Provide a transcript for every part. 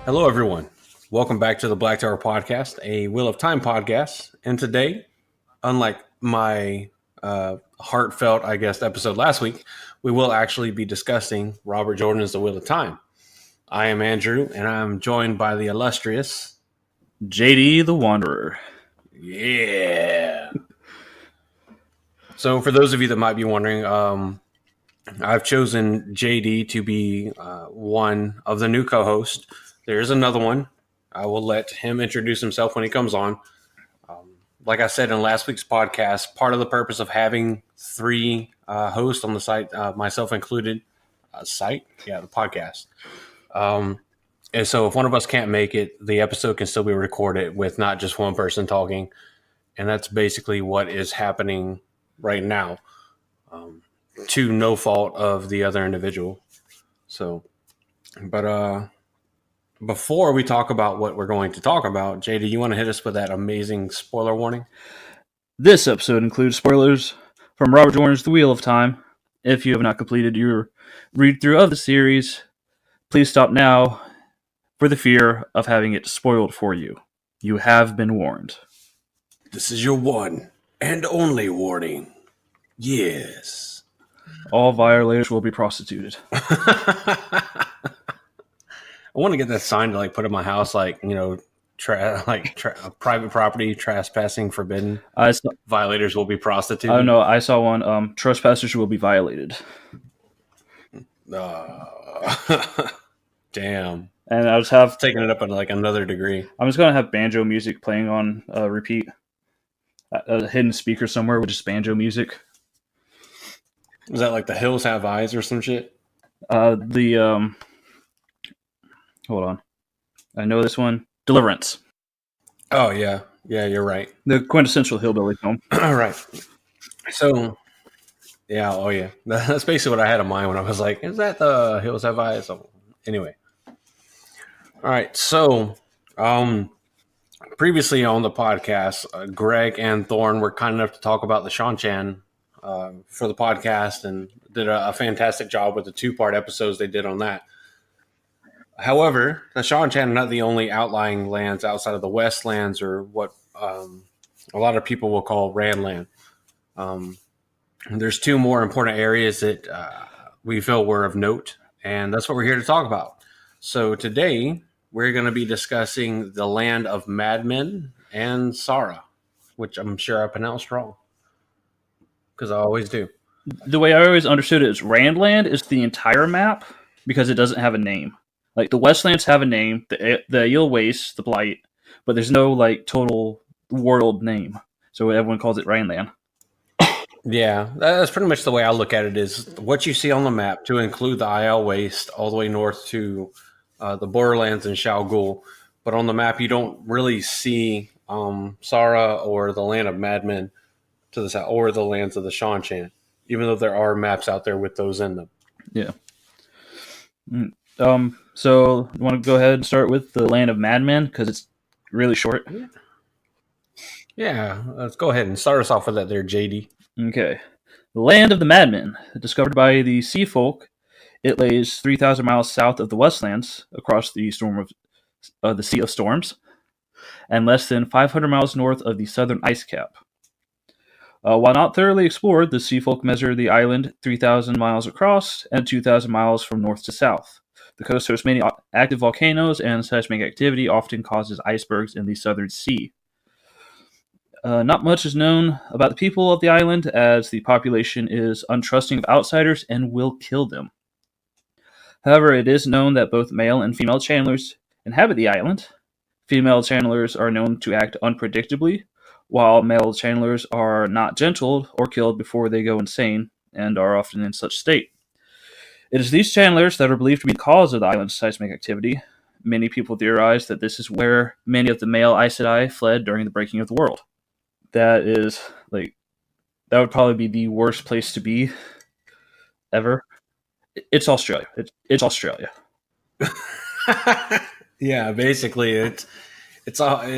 Hello, everyone. Welcome back to the Black Tower Podcast, a Wheel of Time podcast. And today, unlike my heartfelt, episode last week, we will actually be discussing Robert Jordan's The Wheel of Time. I am Andrew, and I'm joined by the illustrious JD the Wanderer. Yeah. So, for those of you that might be wondering, I've chosen JD to be one of the new co-hosts. There's another one. I will let him introduce himself when he comes on. Like I said in last week's podcast, part of the purpose of having three hosts on the site, myself included, the podcast. And so if one of us can't make it, the episode can still be recorded with not just one person talking. And that's basically what is happening right now, to no fault of the other individual. So, but before we talk about what we're going to talk about, JD, you want to hit us with that amazing spoiler warning? This episode includes spoilers from Robert Jordan's The Wheel of Time. If you have not completed your read-through of the series, please stop now for the fear of having it spoiled for you. You have been warned. This is your one and only warning. Yes. All violators will be prostituted. I want to get that sign to put in my house, private property, trespassing forbidden. Violators will be prostituted. I don't know. I saw one. Trespassers will be violated. Damn. And I just taking it up in another degree. I'm just gonna have banjo music playing on repeat. A hidden speaker somewhere with just banjo music. Is that The Hills Have Eyes or some shit? Hold on. I know this one. Deliverance. Oh, yeah. Yeah, you're right. The quintessential hillbilly film. All right. So, yeah. Oh, yeah. That's basically what I had in mind when I was like, is that the Hills Have Eyes? So, anyway. All right. So, previously on the podcast, Greg and Thorne were kind enough to talk about the Shanchan for the podcast and did a fantastic job with the two-part episodes they did on that. However, the Shanchan are not the only outlying lands outside of the Westlands, or what a lot of people will call Randland. There's two more important areas that we feel were of note, and that's what we're here to talk about. So today, we're going to be discussing the Land of Madmen and Shara, which I'm sure I pronounced wrong, because I always do. The way I always understood it is Randland is the entire map because it doesn't have a name. The Westlands have a name, the Aiel Waste, the Blight, but there's no total world name, so everyone calls it Randland. Yeah, that's pretty much the way I look at it. Is what you see on the map to include the Aiel Waste all the way north to the Borderlands and Shao Ghul, but on the map you don't really see Shara or the Land of Madmen to the south, or the lands of the Shanchan, even though there are maps out there with those in them. Yeah. So you want to go ahead and start with the Land of Madmen because it's really short. Yeah, let's go ahead and start us off with that there, JD. Okay. The Land of the Madmen, discovered by the Sea Folk, it lays 3,000 miles south of the Westlands, across the the Sea of Storms, and less than 500 miles north of the southern ice cap. While not thoroughly explored, the Sea Folk measure the island 3,000 miles across and 2,000 miles from north to south. The coast hosts many active volcanoes, and seismic activity often causes icebergs in the southern sea. Not much is known about the people of the island, as the population is untrusting of outsiders and will kill them. However, it is known that both male and female channelers inhabit the island. Female channelers are known to act unpredictably, while male channelers are not gentled or killed before they go insane, and are often in such state. It is these channelers that are believed to be the cause of the island's seismic activity. Many people theorize that this is where many of the male Aes Sedai fled during the breaking of the world. That would probably be the worst place to be ever. It's Australia. It's Australia. Yeah, basically, it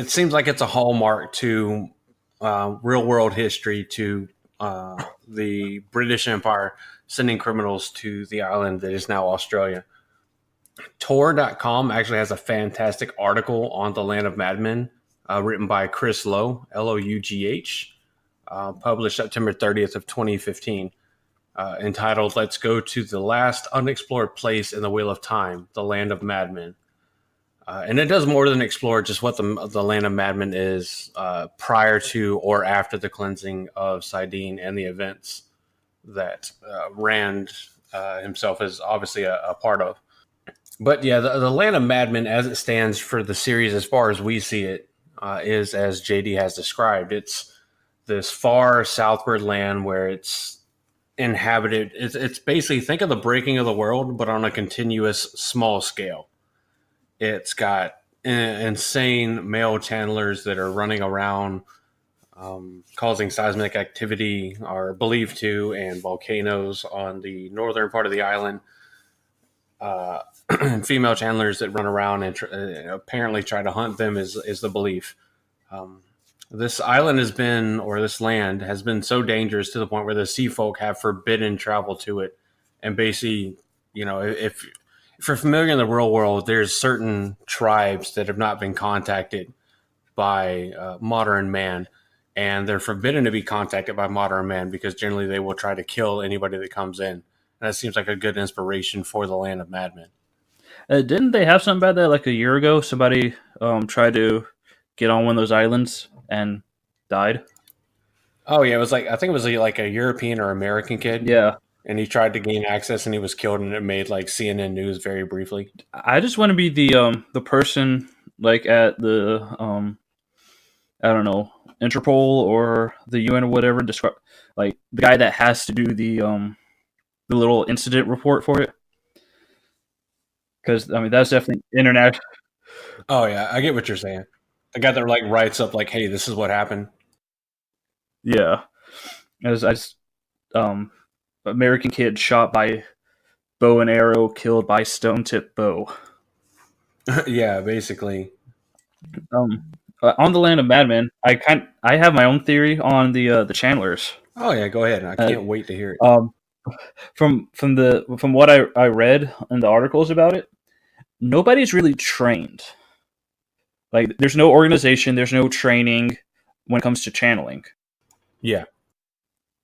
seems like it's a hallmark to real world history, to the British Empire sending criminals to the island that is now Australia. Tor.com actually has a fantastic article on the Land of Madmen, written by Chris Lowe, Lough, published September 30th of 2015, entitled "Let's Go to the Last Unexplored Place in the Wheel of Time, the Land of Madmen." And it does more than explore just what the Land of Madmen is prior to or after the cleansing of Sidene and the events that Rand himself is obviously a part of. But yeah, the Land of Madmen, as it stands for the series, as far as we see it, is as JD has described. It's this far southward land where it's inhabited. It's basically, think of the breaking of the world, but on a continuous small scale. It's got insane male channelers that are running around, causing seismic activity, are believed to, and volcanoes on the northern part of the island. Female channelers that run around and apparently try to hunt them is the belief. This island has been, or this land has been so dangerous to the point where the sea folk have forbidden travel to it. And basically, if you're familiar in the real world, there's certain tribes that have not been contacted by modern man, and they're forbidden to be contacted by modern man because generally they will try to kill anybody that comes in. And that seems like a good inspiration for the Land of Madmen. Didn't they have something about that like a year ago? Somebody tried to get on one of those islands and died. Oh yeah, it was like, I think it was like a European or American kid, Yeah, and he tried to gain access and he was killed, and it made like CNN news very briefly. I just want to be the person like at the I don't know, Interpol or the UN or whatever, describe like the guy that has to do the little incident report for it. Because I mean that's definitely international. Oh yeah, I get what you're saying. The guy that like writes up like, "Hey, this is what happened." Yeah, as I just American kid shot by bow and arrow, killed by stone tip bow. Yeah, basically. Um, on the Land of Madmen, I have my own theory on the channelers. Oh yeah, go ahead. I Uh, can't wait to hear it. from what I read in the articles about it, nobody's really trained. Like, there's no organization, there's no training when it comes to channeling. Yeah.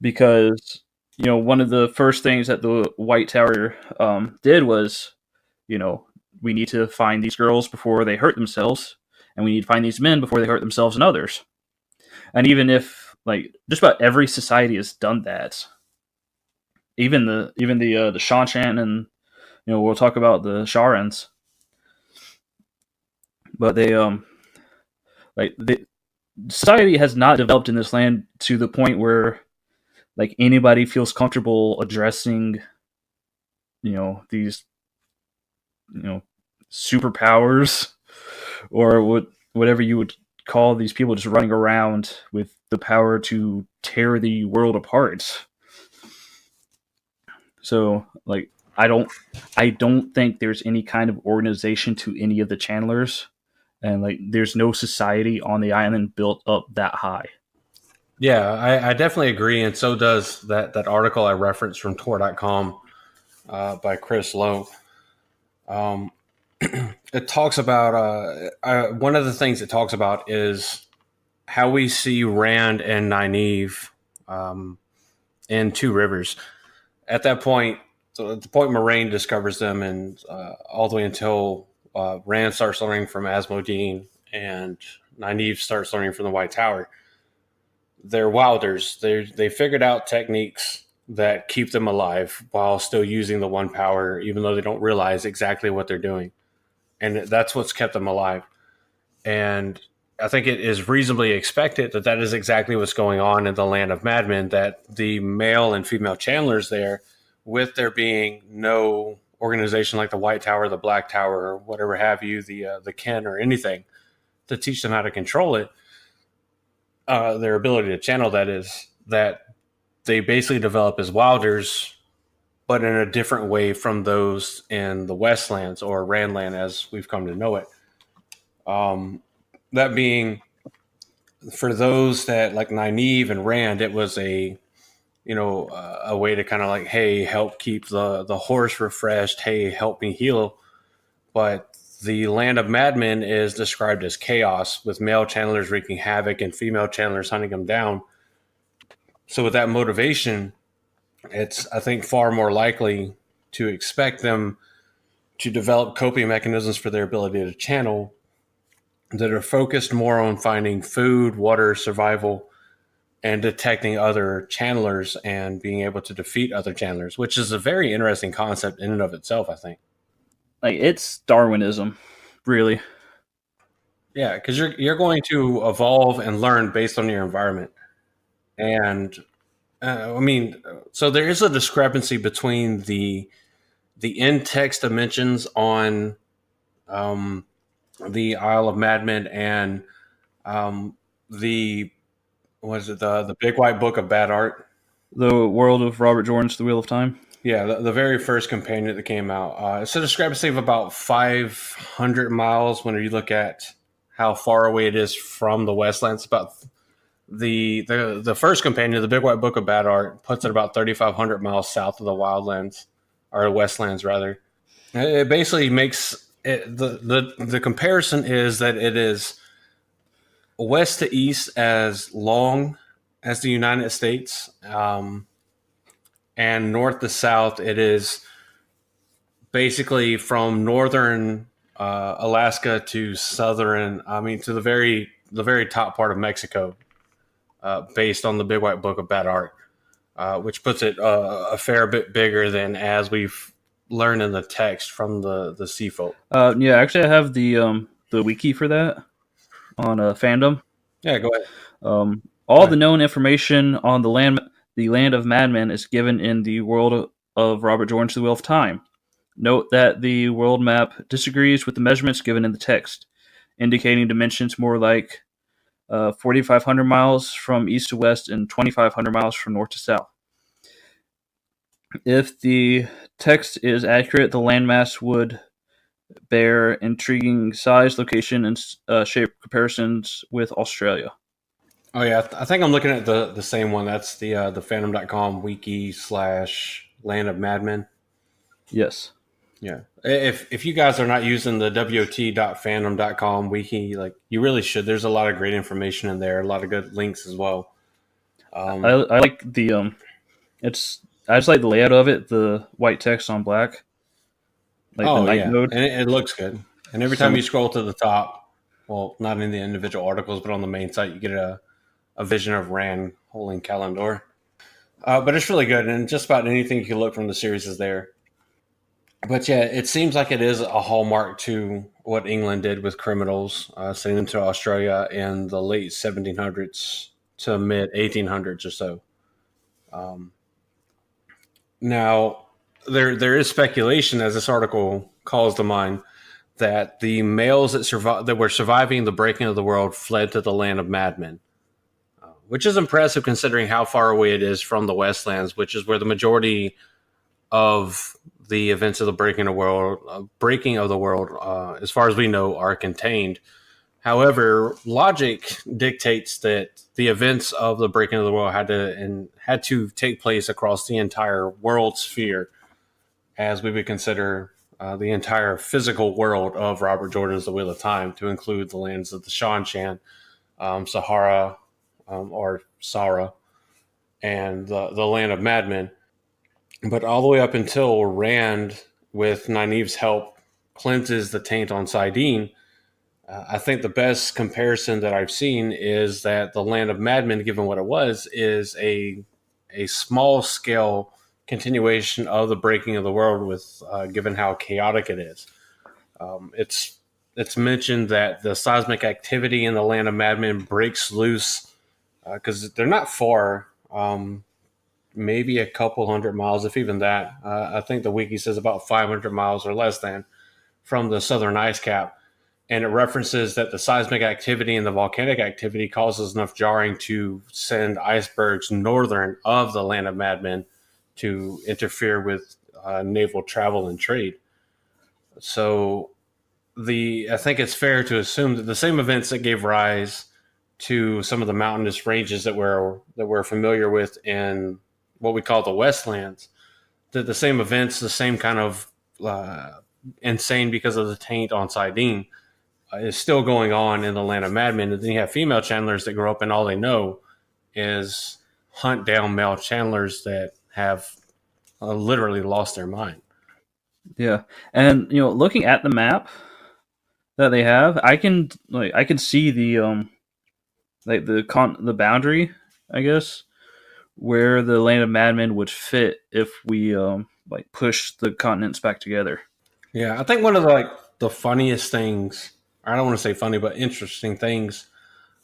Because one of the first things that the White Tower did was, we need to find these girls before they hurt themselves, and we need to find these men before they hurt themselves and others. And even if like just about every society has done that, even the Shanshan, and we'll talk about the Sharans, but they like the society has not developed in this land to the point where like anybody feels comfortable addressing these superpowers or whatever you would call these people just running around with the power to tear the world apart. So like I don't think there's any kind of organization to any of the channelers, and like there's no society on the island built up that high. Yeah, I definitely agree, and so does that article I referenced from Tor.com by Chris Lowe. It talks about one of the things it talks about is how we see Rand and Nynaeve in Two Rivers. At that point, so at the point Moraine discovers them, and all the way until Rand starts learning from Asmodee and Nynaeve starts learning from the White Tower, they're wilders. They figured out techniques that keep them alive while still using the one power, even though they don't realize exactly what they're doing. And that's what's kept them alive. And I think it is reasonably expected that that is exactly what's going on in the Land of Madmen, that the male and female channelers there, with there being no organization like the White Tower, the Black Tower, or whatever have you, the Ken or anything to teach them how to control it, their ability to channel that is that they basically develop as wilders, but in a different way from those in the Westlands or Randland as we've come to know it. That being, for those that like Nynaeve and Rand, it was a way to kind of like, hey, help keep the horse refreshed. Hey, help me heal. but the Land of Madmen is described as chaos, with male channelers wreaking havoc and female channelers hunting them down. So, with that motivation, it's, I think, far more likely to expect them to develop coping mechanisms for their ability to channel that are focused more on finding food, water, survival, and detecting other channelers and being able to defeat other channelers, which is a very interesting concept in and of itself, I think. Like, it's Darwinism, really. Yeah, because you're going to evolve and learn based on your environment, and I mean, so there is a discrepancy between the in text dimensions on um, the Isle of Madmen and the was it the Big White Book of Bad Art. The world of Robert Jordan's The Wheel of Time. Yeah, the very first companion that came out. It's a discrepancy of about 500 miles when you look at how far away it is from the Westlands. About the first companion, the Big White Book of Bad Art, puts it about 3,500 miles south of the Wildlands, or Westlands rather. It basically makes it, the comparison is that it is west to east as long as the United States, and north to south it is basically from northern Alaska to southern, I mean, to the very top part of Mexico, based on the Big White Book of Bad Art, which puts it a fair bit bigger than as we've learned in the text from the Sea Folk. Yeah, actually, I have the wiki for that on fandom. Yeah, go ahead. All the known information on the land of Madmen is given in the world of Robert Jordan's The Wheel of Time. Note that the world map disagrees with the measurements given in the text, indicating dimensions more like 4,500 miles from east to west and 2,500 miles from north to south. If the text is accurate, the landmass would bear intriguing size, location, and shape comparisons with Australia. Oh yeah, I think I'm looking at the same one. That's the Phantom.com wiki / Land of Madmen. Yes. Yeah. If you guys are not using the wt.fandom.com wiki, like, you really should. There's a lot of great information in there, a lot of good links as well. I like the I just like the layout of it, the white text on black, like the Oh night yeah, mode. and it looks good. And every time So you scroll to the top, well, not in the individual articles, but on the main site, you get a vision of Rand holding Kalimdor. But it's really good, and just about anything you can look from the series is there. But yeah, it seems like it is a hallmark to what England did with criminals, sending them to Australia in the late 1700s to mid 1800s or so. Um, Now, there is speculation, as this article calls to mind, that the males that were surviving the breaking of the world fled to the Land of Madmen, which is impressive considering how far away it is from the Westlands, which is where the majority of the events of the breaking of the world, as far as we know, are contained. However, logic dictates that the events of the breaking of the world had to take place across the entire world sphere, as we would consider the entire physical world of Robert Jordan's The Wheel of Time to include the lands of the Shan, Sahara, or Sara, and the Land of Madmen. But all the way up until Rand, with Nynaeve's help, cleanses the taint on Sidene, I think the best comparison that I've seen is that the Land of Madmen, given what it was, is a small scale continuation of the breaking of the world, with given how chaotic it is. It's mentioned that the seismic activity in the Land of Madmen breaks loose because they're not far, maybe a couple hundred miles, if even that. I think the wiki says about 500 miles or less than from the southern ice cap. And it references that the seismic activity and the volcanic activity causes enough jarring to send icebergs northern of the Land of Madmen to interfere with naval travel and trade. So I think it's fair to assume that the same events that gave rise to some of the mountainous ranges that we're familiar with in what we call the Westlands, that the same events, the same kind of insane because of the taint on Sidene is still going on in the Land of Madmen. And then you have female channelers that grow up and all they know is hunt down male channelers that have literally lost their mind. Yeah, and looking at the map that they have, I can see the like the boundary, I guess, where the Land of Madmen would fit if we like push the continents back together. Yeah, I think one of the funniest things, I don't want to say funny, but interesting things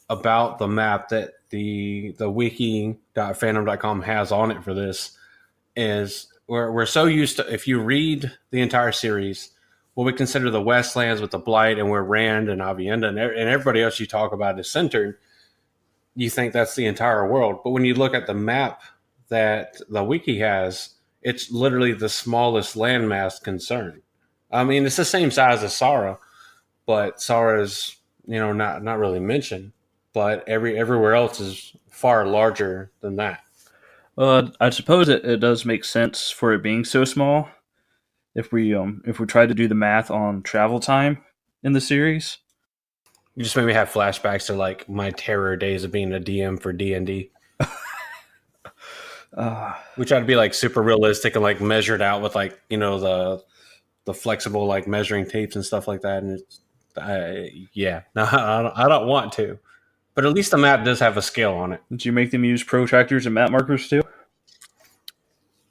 about the map that the wiki.fandom.com has on it for this is we're so used to, if you read the entire series, what we consider the Westlands with the Blight and where Rand and Avienda and everybody else you talk about is centered, you think that's the entire world. But when you look at the map that the wiki has, it's literally the smallest landmass concerned. I mean, it's the same size as Shara, but Sara's not really mentioned. But everywhere else is far larger than that. I suppose it does make sense for it being so small if we try to do the math on travel time in the series. You just made me have flashbacks to like my terror days of being a DM for D&D. We try to be like super realistic and like measured out with like the flexible like measuring tapes and stuff like that. And it's, yeah, no, I don't want to, but at least the map does have a scale on it. Did you make them use protractors and map markers too?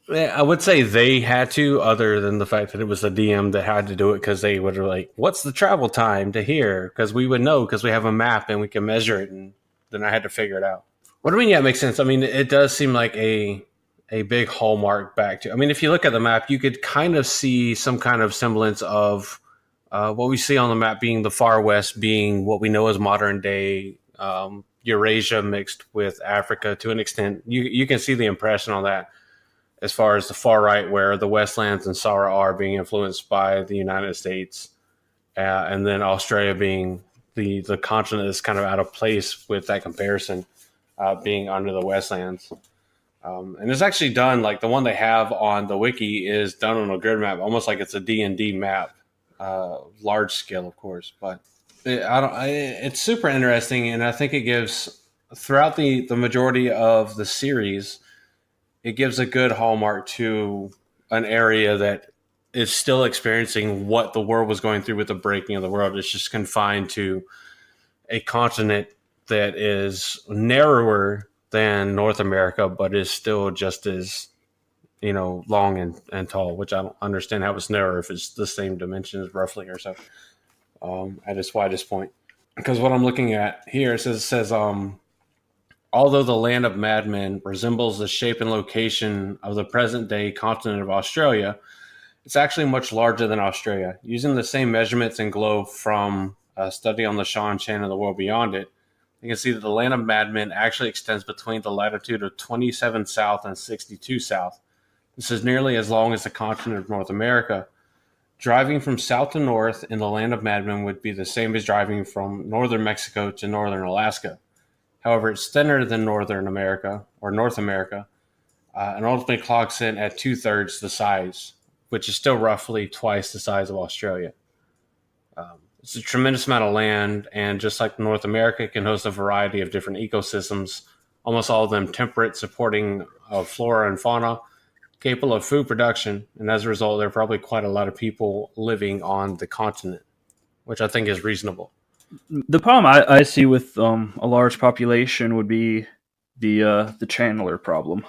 Yeah, I would say they had to, other than the fact that it was the DM that had to do it because they would like, what's the travel time to here? Because we would know because we have a map and we can measure it, and then I had to figure it out. What do you mean? Yeah, it makes sense. I mean, it does seem like a big hallmark back to. I mean, if you look at the map, you could kind of see some kind of semblance of what we see on the map being the far west, being what we know as modern day Eurasia mixed with Africa to an extent. You can see the impression on that as far as the far right, where the Westlands and Shara are being influenced by the United States, and then Australia being the continent that's kind of out of place with that comparison, being under the Westlands. And it's actually done, like the one they have on the wiki is done on a grid map, almost like it's a D&D map, large scale, of course. But it's super interesting, and I think it gives, throughout the majority of the series, it gives a good hallmark to an area that is still experiencing what the world was going through with the breaking of the world. It's just confined to a continent that is narrower than North America, but is still just as long and tall. Which I don't understand how it's narrower if it's the same dimensions roughly or so at its widest point. Because what I'm looking at here says although the Land of Madmen resembles the shape and location of the present-day continent of Australia, it's actually much larger than Australia. Using the same measurements and globe from a study on the Shan Chan and the world beyond it, you can see that the Land of Madmen actually extends between the latitude of 27 south and 62 south. This is nearly as long as the continent of North America. Driving from south to north in the Land of Madmen would be the same as driving from northern Mexico to northern Alaska. However, it's thinner than Northern America or North America, and ultimately clocks in at 2/3 the size, which is still roughly twice the size of Australia. It's a tremendous amount of land, and just like North America, it can host a variety of different ecosystems, almost all of them temperate, supporting flora and fauna, capable of food production, and as a result, there are probably quite a lot of people living on the continent, which I think is reasonable. The problem I see with a large population would be the channeler problem.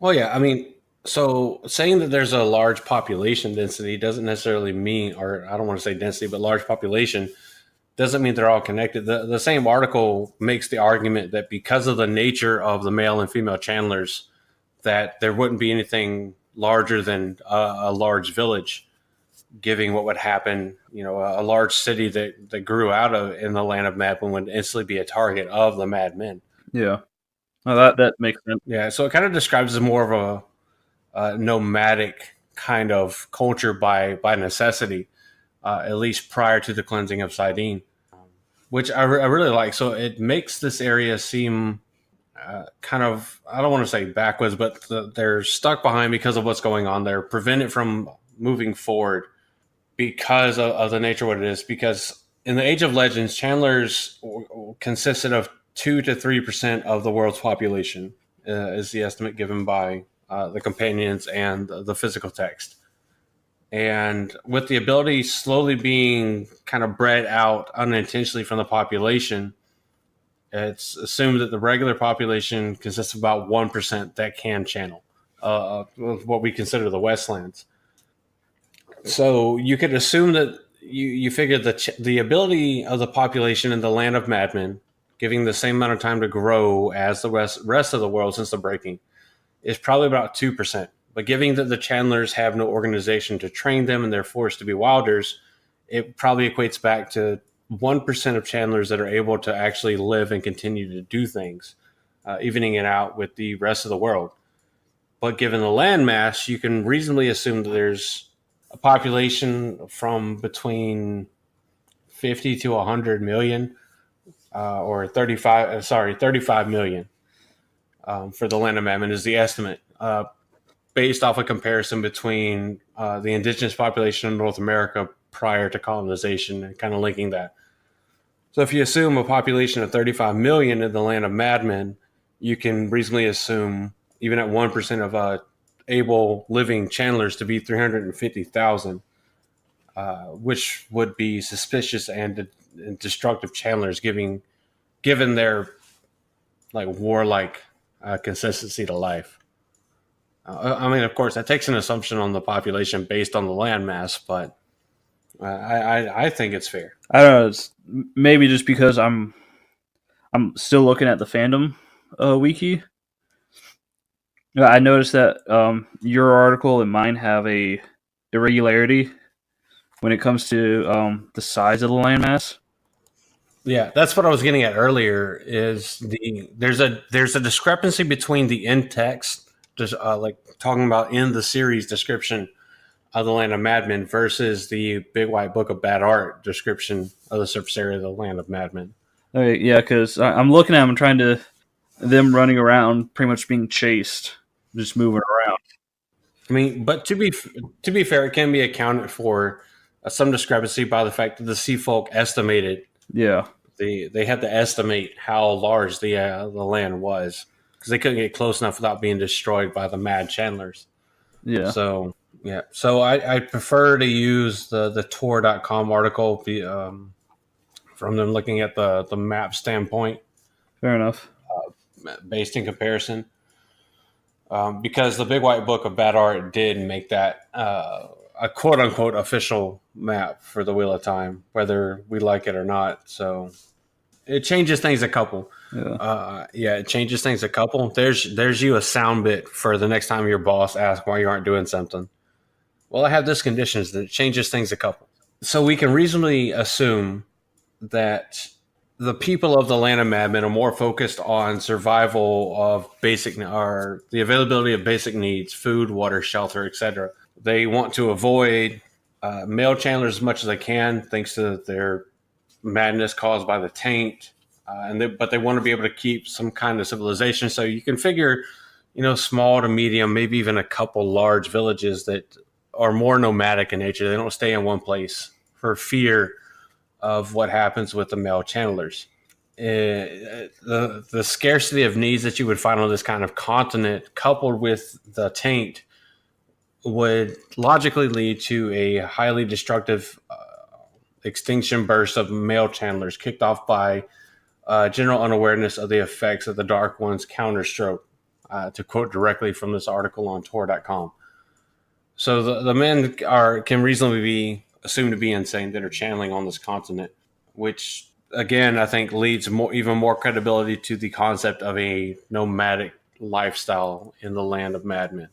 Well, yeah, I mean, so saying that there's a large population density doesn't necessarily mean, or I don't want to say density, but large population doesn't mean they're all connected. The same article makes the argument that because of the nature of the male and female channelers, that there wouldn't be anything larger than a large village, giving what would happen, a large city that grew out of in the Land of Madmen would instantly be a target of the Madmen. Yeah, well, that makes sense. Yeah, so it kind of describes as more of a nomadic kind of culture by necessity, at least prior to the cleansing of Sidene, which I really like. So it makes this area seem kind of, I don't want to say backwards, but they're stuck behind because of what's going on there, prevented from moving forward because of the nature of what it is. Because in the Age of Legends, Chandlers consisted of 2 to 3% of the world's population, is the estimate given by the companions and the physical text. And with the ability slowly being kind of bred out unintentionally from the population, it's assumed that the regular population consists of about 1% that can channel what we consider the Westlands. So you could assume that you figure the ability of the population in the Land of Madmen, giving the same amount of time to grow as the rest of the world since the breaking, is probably about 2%. But given that the Chandlers have no organization to train them and they're forced to be wilders, it probably equates back to 1% of Chandlers that are able to actually live and continue to do things, evening it out with the rest of the world. But given the landmass, you can reasonably assume that there's a population from between 50 to 100 million, or 35 million, for the Land of Madmen is the estimate, based off a comparison between the indigenous population in North America prior to colonization and kind of linking that. So if you assume a population of 35 million in the Land of Madmen, you can reasonably assume, even at 1% of able living Chandlers, to be 350,000, which would be suspicious and destructive Chandlers, given their like warlike consistency to life. I mean, of course, that takes an assumption on the population based on the landmass, but I think it's fair. I don't know. It's maybe just because I'm still looking at the fandom wiki. I noticed that your article and mine have a irregularity when it comes to the size of the landmass. Yeah, that's what I was getting at earlier. Is there's a discrepancy between the in text, just like talking about in the series description of the Land of Madmen, versus the Big White Book of Bad Art description of the surface area of the Land of Madmen. Okay, yeah, because I'm looking at them and trying to them running around, pretty much being chased, just moving around. I mean, but to be fair, it can be accounted for some discrepancy by the fact that the Sea Folk estimated. Yeah, They had to estimate how large the land was, because they couldn't get close enough without being destroyed by the Mad Chandlers. yeah, So yeah, so I prefer to use the Tor.com article, from them looking at the map standpoint, fair enough. based in comparison, because the Big White Book of Bad Art did make that a quote unquote official map for the Wheel of Time, whether we like it or not. So it changes things a couple. Yeah, It changes things a couple. There's you a sound bit for the next time your boss asks why you aren't doing something. Well, I have this conditions that changes things a couple. So we can reasonably assume that the people of the Land of Madmen are more focused on survival of or the availability of basic needs: food, water, shelter, etc. They want to avoid male Chandlers as much as they can, thanks to their madness caused by the taint, but they want to be able to keep some kind of civilization. So you can figure, small to medium, maybe even a couple large villages that are more nomadic in nature. They don't stay in one place for fear of what happens with the male Chandlers. The scarcity of needs that you would find on this kind of continent, coupled with the taint, would logically lead to a highly destructive extinction burst of male Chandlers, kicked off by general unawareness of the effects of the Dark One's counterstroke, to quote directly from this article on Tor.com. So the men can reasonably be assumed to be insane that are channeling on this continent, which again I think leads even more credibility to the concept of a nomadic lifestyle in the Land of Madmen.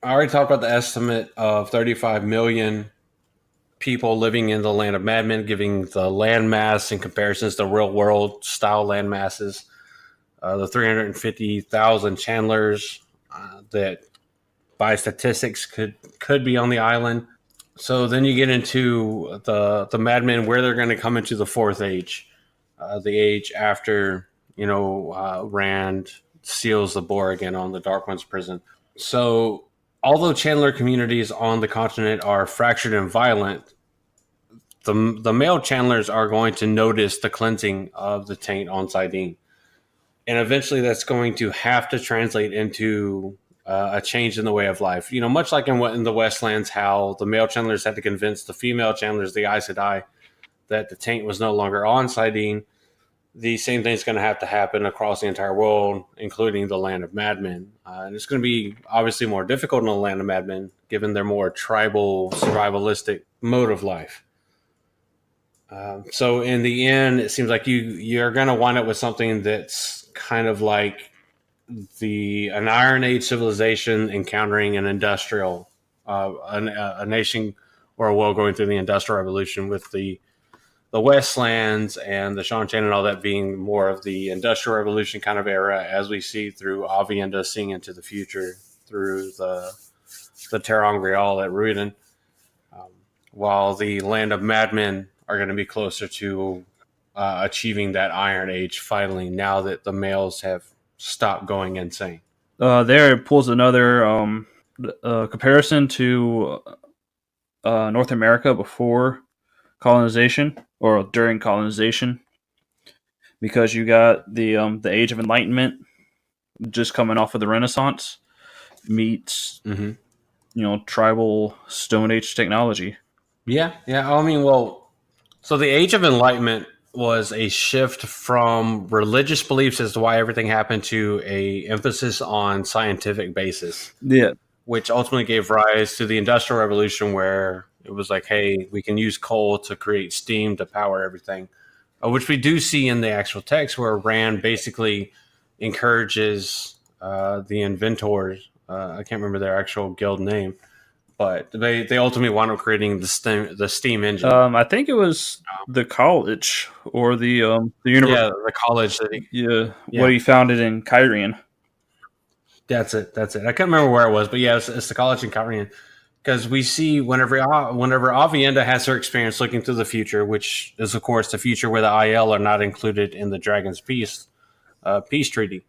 I already talked about the estimate of 35 million people living in the Land of Madmen, giving the landmass in comparisons to real world style land masses. The 350,000 Chandlers that by statistics could be on the island. So then you get into the Madmen, where they're going to come into the fourth age, the age after Rand seals the bore again on the Dark One's prison. So although Chandler communities on the continent are fractured and violent, the male Chandlers are going to notice the cleansing of the taint on Sidene. And eventually that's going to have to translate into a change in the way of life. You know, much like in the Westlands, how the male Chandlers had to convince the female Chandlers, the Aes Sedai, that the taint was no longer on Sidene. The same thing's going to have to happen across the entire world, including the Land of Madmen. And it's going to be obviously more difficult in the Land of Madmen, given their more tribal, survivalistic mode of life. So in the end, it seems like you're going to wind up with something that's kind of like an Iron Age civilization encountering an industrial, a nation or a world going through the Industrial Revolution, with the Westlands and the Shan-Chan and all that being more of the Industrial Revolution kind of era, as we see through Avienda seeing into the future through the ter'angreal at Ruiden, while the Land of Madmen are going to be closer to achieving that Iron Age finally, now that the males have stopped going insane. There it pulls another comparison to North America before colonization or during colonization, because you got the Age of Enlightenment just coming off of the Renaissance meets tribal Stone Age technology. Yeah. I mean, well, so the Age of Enlightenment was a shift from religious beliefs as to why everything happened to a emphasis on scientific basis. Yeah. Which ultimately gave rise to the Industrial Revolution, where it was like, hey, we can use coal to create steam to power everything, which we do see in the actual text, where Rand basically encourages the inventors. I can't remember their actual guild name, but they ultimately wound up creating the steam engine. I think it was the college or the university. Yeah, the college that what he founded in Kyrian. That's it. I can't remember where it was, but yeah, it's the college in Kyrian. Because we see whenever Avienda has her experience looking to the future, which is of course the future where the IL are not included in the Dragon's peace treaty,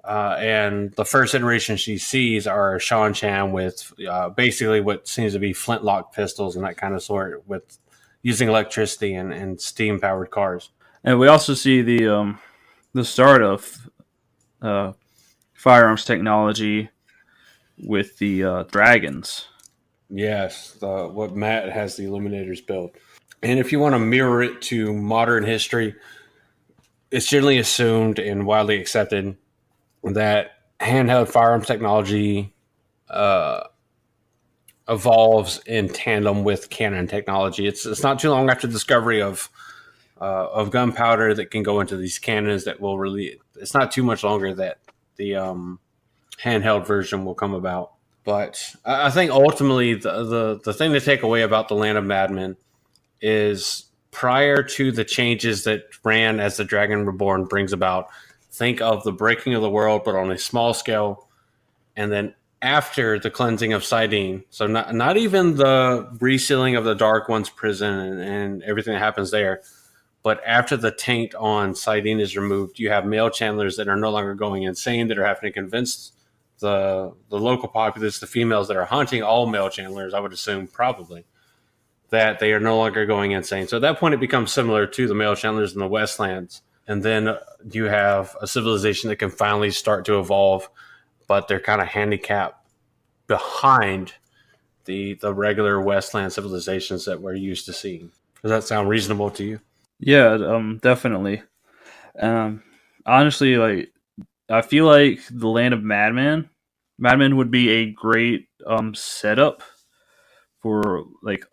and the first iteration she sees are Shan-Chan with basically what seems to be flintlock pistols and that kind of sort, with using electricity and steam powered cars. And we also see the start of firearms technology with the dragons. Yes, what Matt has the Illuminators built. And if you want to mirror it to modern history, it's generally assumed and widely accepted that handheld firearms technology evolves in tandem with cannon technology. It's not too long after the discovery of gunpowder that can go into these cannons that will really. It's not too much longer that the handheld version will come about. But I think ultimately the thing to take away about the Land of Madmen is, prior to the changes that Rand as the Dragon Reborn brings about, think of the breaking of the world, but on a small scale. And then after the cleansing of Sidene, so not even the resealing of the Dark One's prison and everything that happens there, but after the taint on Sidene is removed, you have male Chandlers that are no longer going insane, that are having to convince the local populace, the females that are hunting all male Chandlers, I would assume probably, that they are no longer going insane. So at that point, it becomes similar to the male Chandlers in the Westlands. And then you have a civilization that can finally start to evolve, but they're kind of handicapped behind the regular Westland civilizations that we're used to seeing. Does that sound reasonable to you? Yeah, definitely. Honestly, like, I feel like the Land of Madmen would be a great setup for like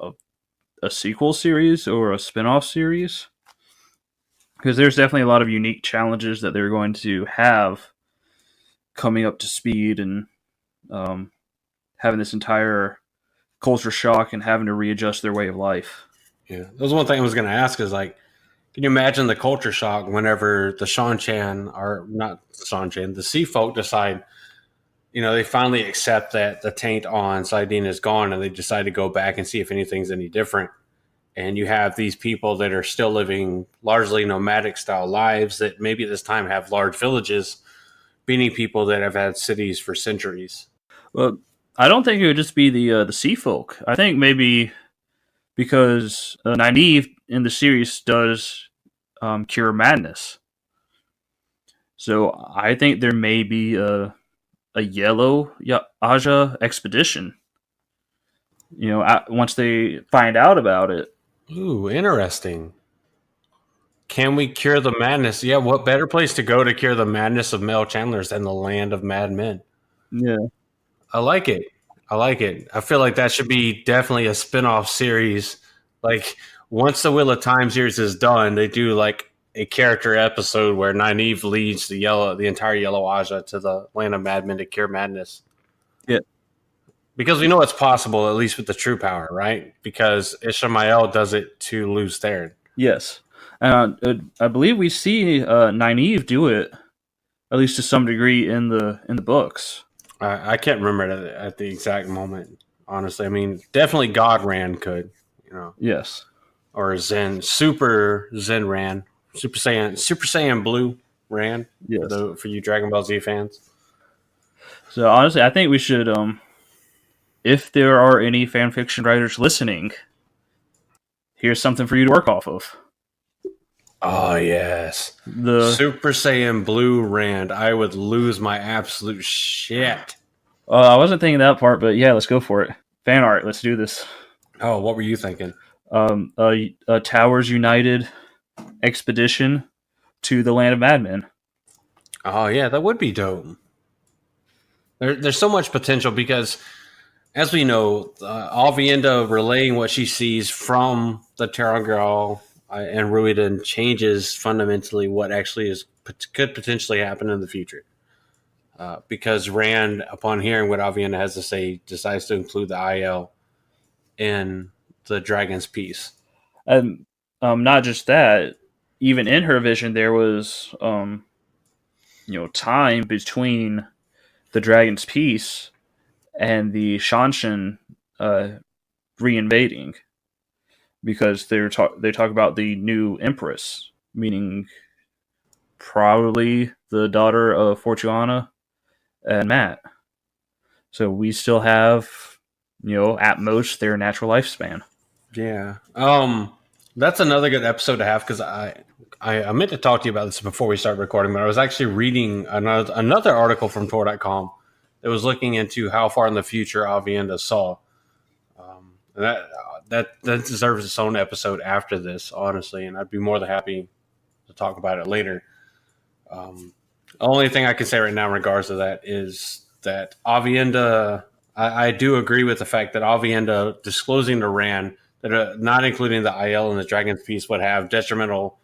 a sequel series or a spin-off series, because there's definitely a lot of unique challenges that they're going to have coming up to speed, and having this entire culture shock and having to readjust their way of life. Yeah, that was one thing I was going to ask, is like, can you imagine the culture shock whenever the Shan-Chan, or not the Shan-Chan, the Sea Folk decide, they finally accept that the taint on Sidene is gone, and they decide to go back and see if anything's any different. And you have these people that are still living largely nomadic style lives that maybe at this time have large villages, beating people that have had cities for centuries. Well, I don't think it would just be the sea folk. I think maybe because Nynaeve in the series does cure madness. So I think there may be a yellow Aja expedition. Once they find out about it. Ooh, interesting. Can we cure the madness? Yeah, what better place to go to cure the madness of male channelers than the land of madmen? Yeah. I like it. I like it. I feel like that should be definitely a spin-off series. Like once the Wheel of Time series is done, they do like a character episode where Nynaeve leads the entire Yellow Aja to the land of madmen to cure madness. Yeah. Because we know it's possible, at least with the true power, right? Because Ishmael does it to Luz Theron. Yes. I believe we see Nynaeve do it at least to some degree in the books. I can't remember it at the exact moment, honestly. I mean, definitely God Ran could, Yes. or Super Zen Ran, Super Saiyan Blue Ran Yes. for you Dragon Ball Z fans. So honestly, I think we should if there are any fan fiction writers listening, here's something for you to work off of. Oh yes, The Super Saiyan Blue Rand. I would lose my absolute shit. I wasn't thinking that part, but yeah, let's go for it. Fan art, let's do this. Oh, what were you thinking? A Towers United expedition to the Land of Madmen. Oh yeah, that would be dope. There's so much potential because, as we know, Alvienda relaying what she sees from the Terran Girl and Ruiden changes fundamentally what actually could potentially happen in the future. Because Rand, upon hearing what Alvienda has to say, decides to include the IL in the Dragon's Peace. And not just that, even in her vision, there was time between the Dragon's Peace and the Shanshan reinvading, because they talk about the new Empress, meaning probably the daughter of Fortuana and Matt. So we still have, at most their natural lifespan. Yeah. That's another good episode to have because I meant to talk to you about this before we started recording, but I was actually reading another article from Tor.com that was looking into how far in the future Avienda saw. And that deserves its own episode after this, honestly, and I'd be more than happy to talk about it later. The only thing I can say right now in regards to that is that Avienda, I do agree with the fact that Avienda disclosing to Rand that not including the IL and the Dragon's Peace would have detrimental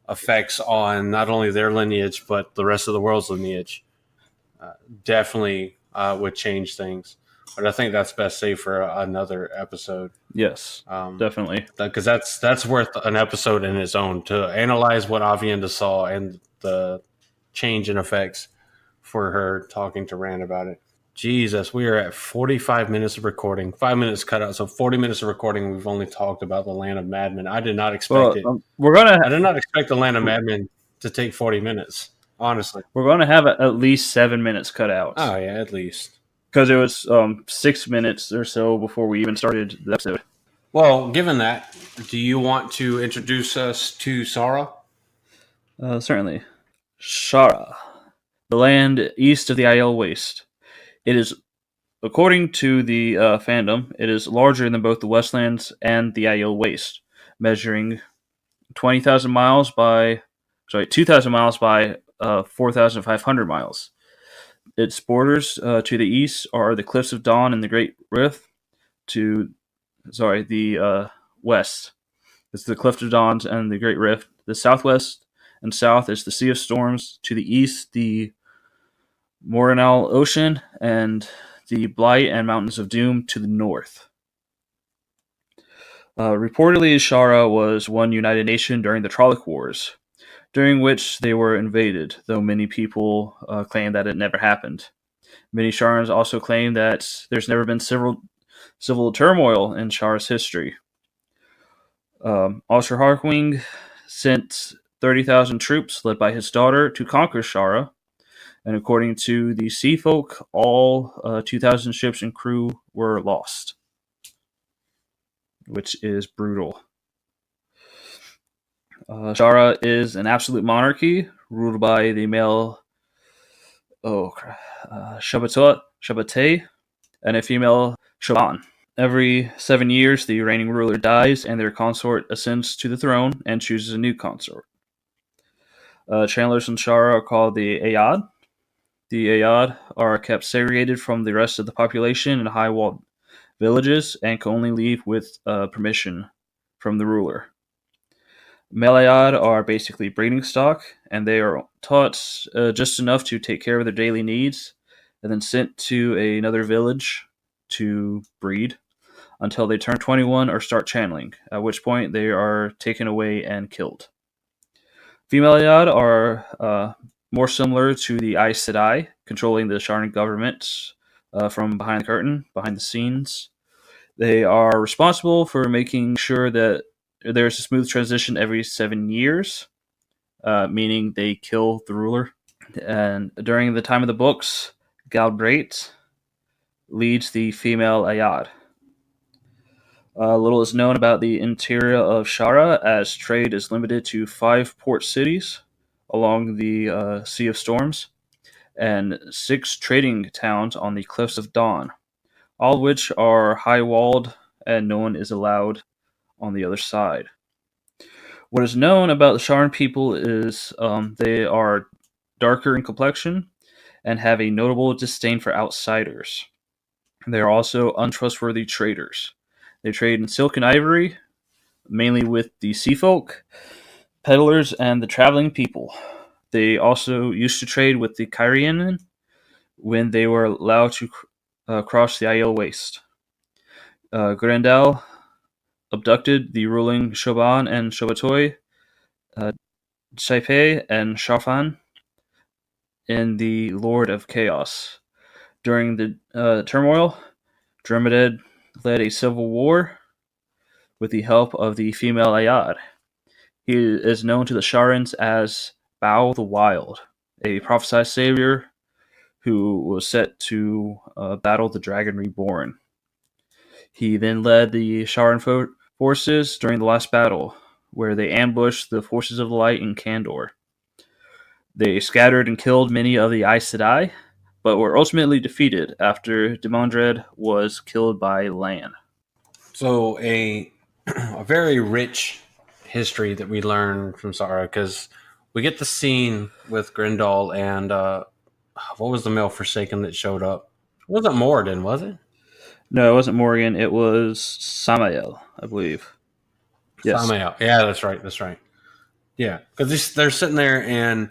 effects on not only their lineage but the rest of the world's lineage. Definitely would change things, but I think that's best saved for another episode. Yes, definitely, because that's worth an episode in its own to analyze what Avienda saw and the change in effects for her talking to Rand about it. Jesus, we are at 45 minutes of recording. 5 minutes cut out, so 40 minutes of recording. We've only talked about the Land of Madmen. I did not expect it. I did not expect the Land of Madmen to take 40 minutes. Honestly, we're going to have at least 7 minutes cut out. Oh yeah, at least because it was 6 minutes or so before we even started the episode. Well, given that, do you want to introduce us to Shara? Certainly. Shara, the land east of the Aiel Waste. It is, according to the fandom, it is larger than both the Westlands and the Aiel Waste, measuring 2,000 miles by 4,500 miles. Its borders to the east are the Cliffs of Dawn and the Great Rift. The west is the Cliffs of Dawn and the Great Rift. The southwest and south is the Sea of Storms. To the east, the Morinal Ocean and the Blight and Mountains of Doom to the north. Reportedly, Shara was one united nation during the Trolloc Wars, during which they were invaded, though many people claim that it never happened. Many Sharans also claim that there's never been civil turmoil in Shara's history. Osher Harkwing sent 30,000 troops led by his daughter to conquer Shara, And according to the sea folk, all 2,000 ships and crew were lost, which is brutal. Shara is an absolute monarchy ruled by the male Shabbatay and a female Shaban. Every 7 years, the reigning ruler dies and their consort ascends to the throne and chooses a new consort. Channelers in Shara are called the Ayad. The Ayad are kept segregated from the rest of the population in high-walled villages and can only leave with permission from the ruler. Male Ayad are basically breeding stock, and they are taught just enough to take care of their daily needs, and then sent to another village to breed until they turn 21 or start channeling, at which point they are taken away and killed. Female Ayad are more similar to the Aes Sedai, controlling the Sharn government from behind the curtain, behind the scenes. They are responsible for making sure that there's a smooth transition every 7 years, meaning they kill the ruler. And during the time of the books, Galbraith leads the female Ayad. Little is known about the interior of Shara, as trade is limited to 5 port cities along the Sea of Storms and 6 trading towns on the Cliffs of Dawn, all of which are high-walled and no one is allowed on the other side. What is known about the Sharn people is they are darker in complexion and have a notable disdain for outsiders. They are also untrustworthy traders. They trade in silk and ivory, mainly with the sea folk, peddlers, and the traveling people. They also used to trade with the Kyrianen when they were allowed to cross the Aiel Waste. Grendel abducted the ruling Shoban and Shobatoy, Chaipe and Shafan, and the Lord of Chaos. During the turmoil, Dremeded led a civil war with the help of the female Ayad. He is known to the Sharans as Bao the Wild, a prophesied savior who was set to battle the Dragon Reborn. He then led the Sharan forces during the last battle, where they ambushed the forces of the light in Kandor. They scattered and killed many of the Aes Sedai, but were ultimately defeated after Demondred was killed by Lan. So a very rich history that we learn from Sara, because we get the scene with Grendel and what was the male Forsaken that showed up? It wasn't Moradin, was it? No, it wasn't Morgan. It was Samael, I believe. Yes. Samael. Yeah, that's right. That's right. Yeah, because they're sitting there and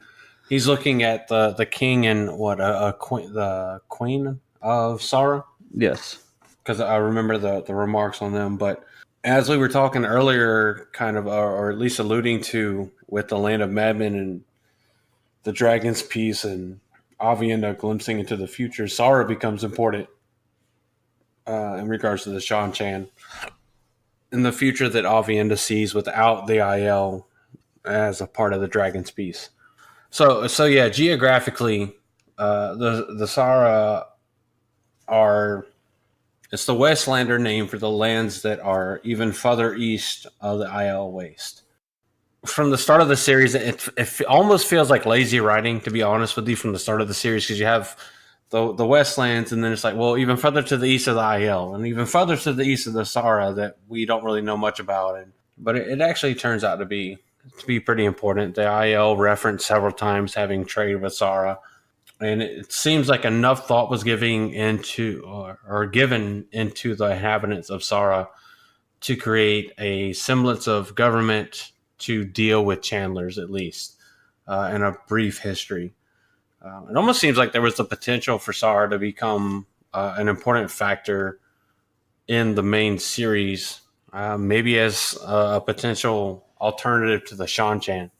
he's looking at the king and what the queen of Sara. Yes. Because I remember the remarks on them. But as we were talking earlier, kind of, or at least alluding to with the Land of Madmen and the Dragon's Piece and Avienda glimpsing into the future, Sara becomes important in regards to the Shan Chan. In the future that Avienda sees without the IL as a part of the Dragon's Piece. So yeah, geographically, the Sara are, it's the Westlander name for the lands that are even further east of the IL Waste. From the start of the series, it almost feels like lazy writing, to be honest with you, from the start of the series, because you have the Westlands, and then it's like, well, even further to the east of the IL, and even further to the east of the Sara that we don't really know much about. But it actually turns out to be pretty important. The IL referenced several times having trade with Sara. And it seems like enough thought was given into the inhabitants of Sara to create a semblance of government to deal with Chandlers, at least in a brief history. It almost seems like there was the potential for Sara to become an important factor in the main series, maybe as a potential alternative to the Shan Chan.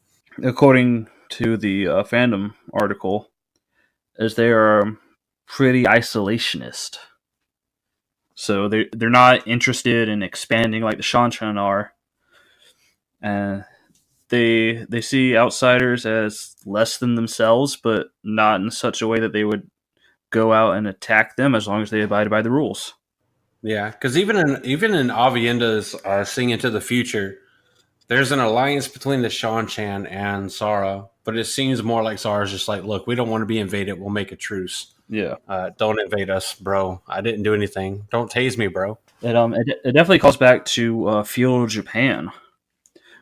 According to the fandom article, as they are pretty isolationist. So they're not interested in expanding like the Shan Chan are. they see outsiders as less than themselves, but not in such a way that they would go out and attack them as long as they abide by the rules. Yeah, because even in Avienda's Seeing Into the Future, there's an alliance between the Shan-Chan and Sara, but it seems more like Sara's just like, look, we don't want to be invaded. We'll make a truce. Yeah. Don't invade us, bro. I didn't do anything. Don't tase me, bro. It definitely calls back to feudal Japan,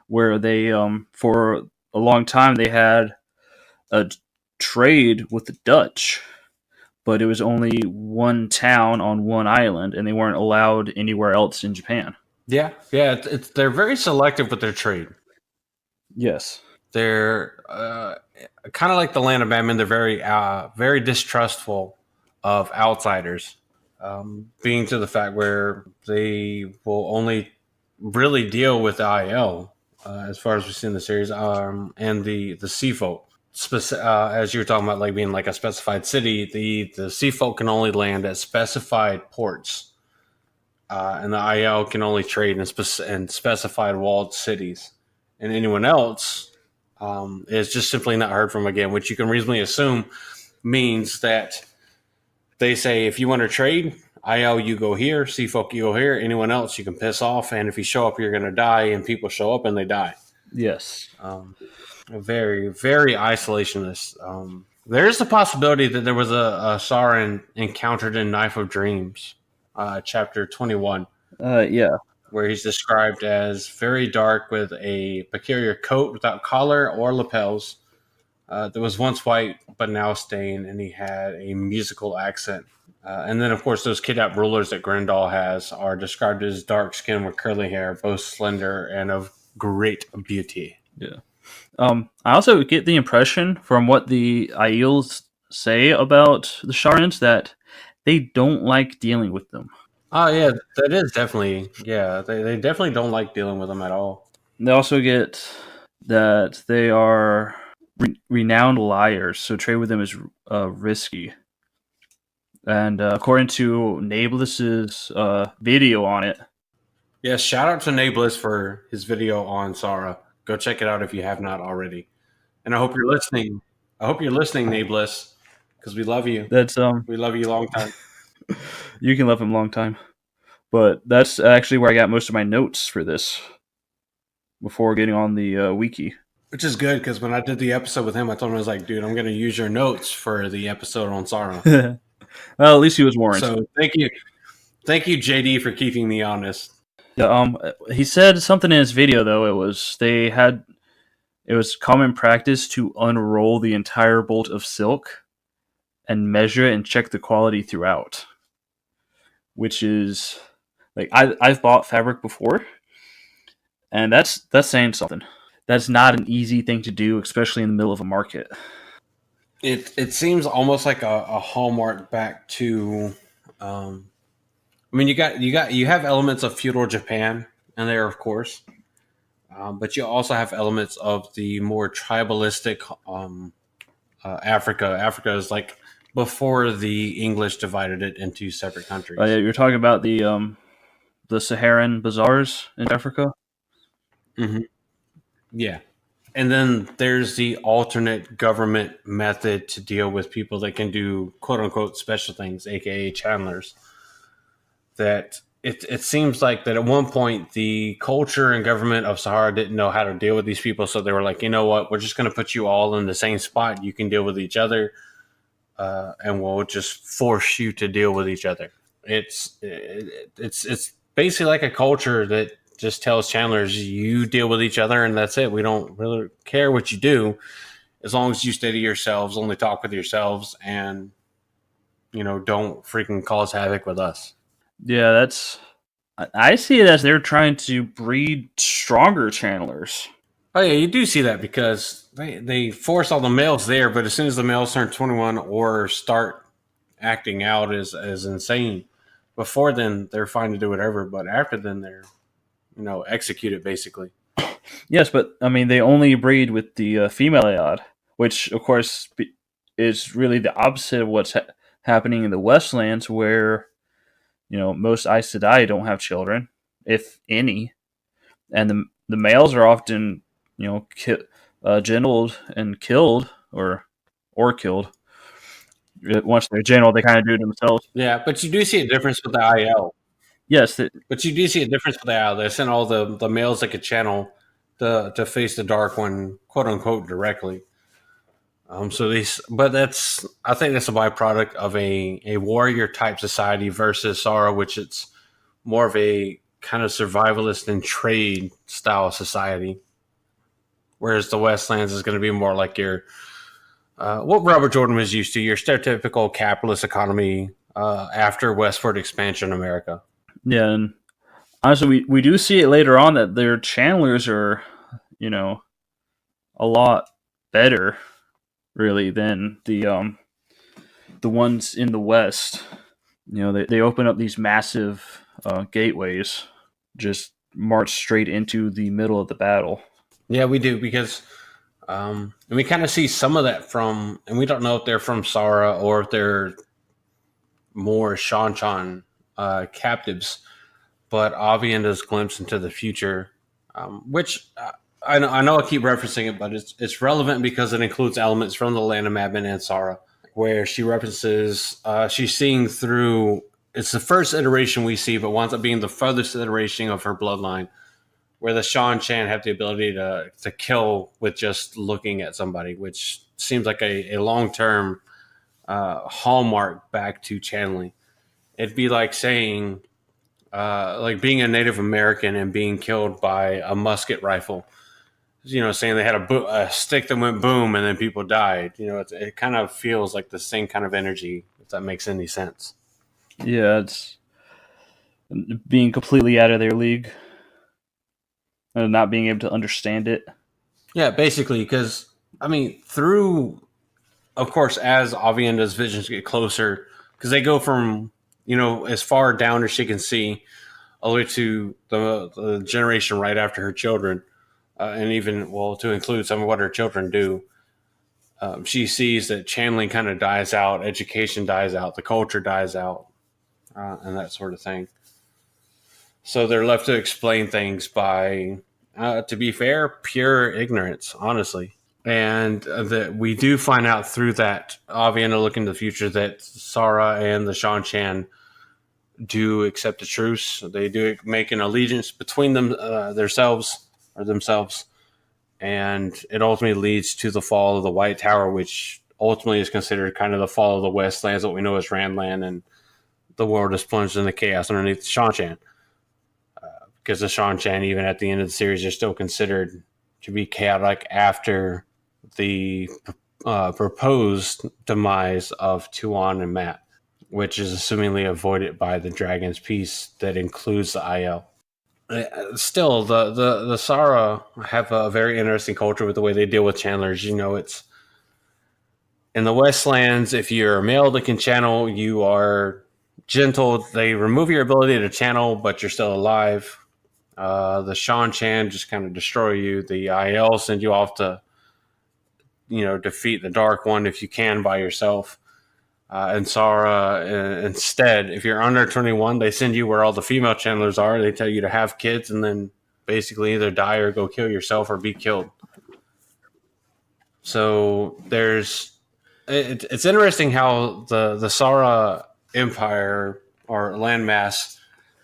where they for a long time they had a trade with the Dutch, but it was only one town on one island, and they weren't allowed anywhere else in Japan. Yeah, yeah. They're very selective with their trade. Yes. They're kind of like the Land of Madmen. They're very distrustful of outsiders, being to the fact where they will only really deal with IL, as far as we see in the series, and the sea folk. As you were talking about, like being like a specified city, the sea folk can only land at specified ports, and the IL can only trade in specified walled cities, and anyone else is just simply not heard from again, which you can reasonably assume means that they say if you want to trade, IL you go here, sea folk you go here, anyone else you can piss off, and if you show up you're going to die, and people show up and they die. Yes. Very, very isolationist. There's the possibility that there was a Sauron encountered in Knife of Dreams, chapter 21. Yeah. Where he's described as very dark with a peculiar coat without collar or lapels. That was once white, but now stained, and he had a musical accent. And then, of course, those kidnapped rulers that Grendel has are described as dark skin with curly hair, both slender and of great beauty. Yeah. I also get the impression from what the Aiels say about the Sharans that they don't like dealing with them. Oh, yeah, that is definitely, yeah, they definitely don't like dealing with them at all. They also get that they are renowned liars, so trade with them is risky. And according to Nablis's video on it, Yes, shout out to Nablus for his video on Sara. Go check it out if you have not already. And I hope you're listening. I hope you're listening, Nablus, because we love you. that's We love you a long time. you can love him a long time. But that's actually where I got most of my notes for this before getting on the wiki. Which is good, because when I did the episode with him, I told him, I was like, dude, I'm going to use your notes for the episode on Sara. Well, at least he was warned. So thank you. Thank you, JD, for keeping me honest. Yeah, he said something in his video though. It was common practice to unroll the entire bolt of silk and measure it and check the quality throughout. Which is like I've bought fabric before, and that's saying something. That's not an easy thing to do, especially in the middle of a market. It seems almost like a hallmark back to I mean, you have elements of feudal Japan in there, of course, but you also have elements of the more tribalistic Africa. Africa is like before the English divided it into separate countries. Yeah, you're talking about the Saharan bazaars in Africa. Mm-hmm. Yeah, and then there's the alternate government method to deal with people that can do quote unquote special things, aka channelers. That it seems like that at one point the culture and government of Sahara didn't know how to deal with these people, so they were like, you know what, we're just going to put you all in the same spot. You can deal with each other, and we'll just force you to deal with each other. It's basically like a culture that just tells channelers you deal with each other, and that's it. We don't really care what you do as long as you stay to yourselves, only talk with yourselves, and don't freaking cause havoc with us. Yeah, I see it as they're trying to breed stronger channelers. Oh yeah, you do see that because they force all the males there, but as soon as the males turn 21 or start acting out as insane, before then they're fine to do whatever, but after then they're executed basically. Yes, but I mean they only breed with the female Ayad, which of course is really the opposite of what's happening in the Westlands, where most Aes Sedai don't have children, if any, and the males are often gentled and killed, or killed. Once they're gentled, they kind of do it themselves. Yeah, but you do see a difference with the IL. Yes, But you do see a difference with the IL. They send all the males that could channel to face the dark one, quote unquote, directly. So these, but that's I think that's a byproduct of a warrior type society versus Sara, which it's more of a kind of survivalist and trade style society. Whereas the Westlands is going to be more like your what Robert Jordan was used to, your stereotypical capitalist economy after westward expansion America. yeah, and honestly, we do see it later on that their channelers are, you know, a lot better, really, than the ones in the West. They open up these massive gateways, just march straight into the middle of the battle. Yeah, we do because and we kind of see some of that from, and we don't know if they're from Sara or if they're more Shanchan captives, but Avienda's glimpse into the future, which I know I keep referencing it, but it's relevant because it includes elements from the Land of Madmen and Sara, where she references she's seeing through. It's the first iteration we see, but winds up being the furthest iteration of her bloodline, where the Shan Chan have the ability to kill with just looking at somebody, which seems like a long term hallmark back to channeling. It'd be like saying, like being a Native American and being killed by a musket rifle. Saying they had a stick that went boom and then people died. It kind of feels like the same kind of energy, if that makes any sense. Yeah, it's being completely out of their league and not being able to understand it. Yeah, basically, because I mean, through of course, as Avienda's visions get closer, because they go from as far down as she can see, all the way to the generation right after her children, and even to include some of what her children do. She sees that channeling kind of dies out, education dies out, the culture dies out, and that sort of thing. So they're left to explain things by, to be fair, pure ignorance, honestly. And that we do find out through that Avienda look into the future that Sara and the Shan Chan do accept a truce. They do make an allegiance between them themselves, and it ultimately leads to the fall of the White Tower, which ultimately is considered kind of the fall of the Westlands, what we know as Randland, and the world is plunged into chaos underneath the Shan Chan. Because the Shan Chan, even at the end of the series, are still considered to be chaotic after the proposed demise of Tuan and Matt, which is assumingly avoided by the Dragon's Peace that includes the IL. Still, the Sara have a very interesting culture with the way they deal with channelers. It's in the Westlands. If you're a male that can channel, you are gentle. They remove your ability to channel, but you're still alive. The Shan Chan just kind of destroy you. The IL send you off to, defeat the Dark One if you can by yourself. And Sara, instead, if you're under 21, they send you where all the female channelers are. They tell you to have kids and then basically either die or go kill yourself or be killed. So it's interesting how the Sara Empire or landmass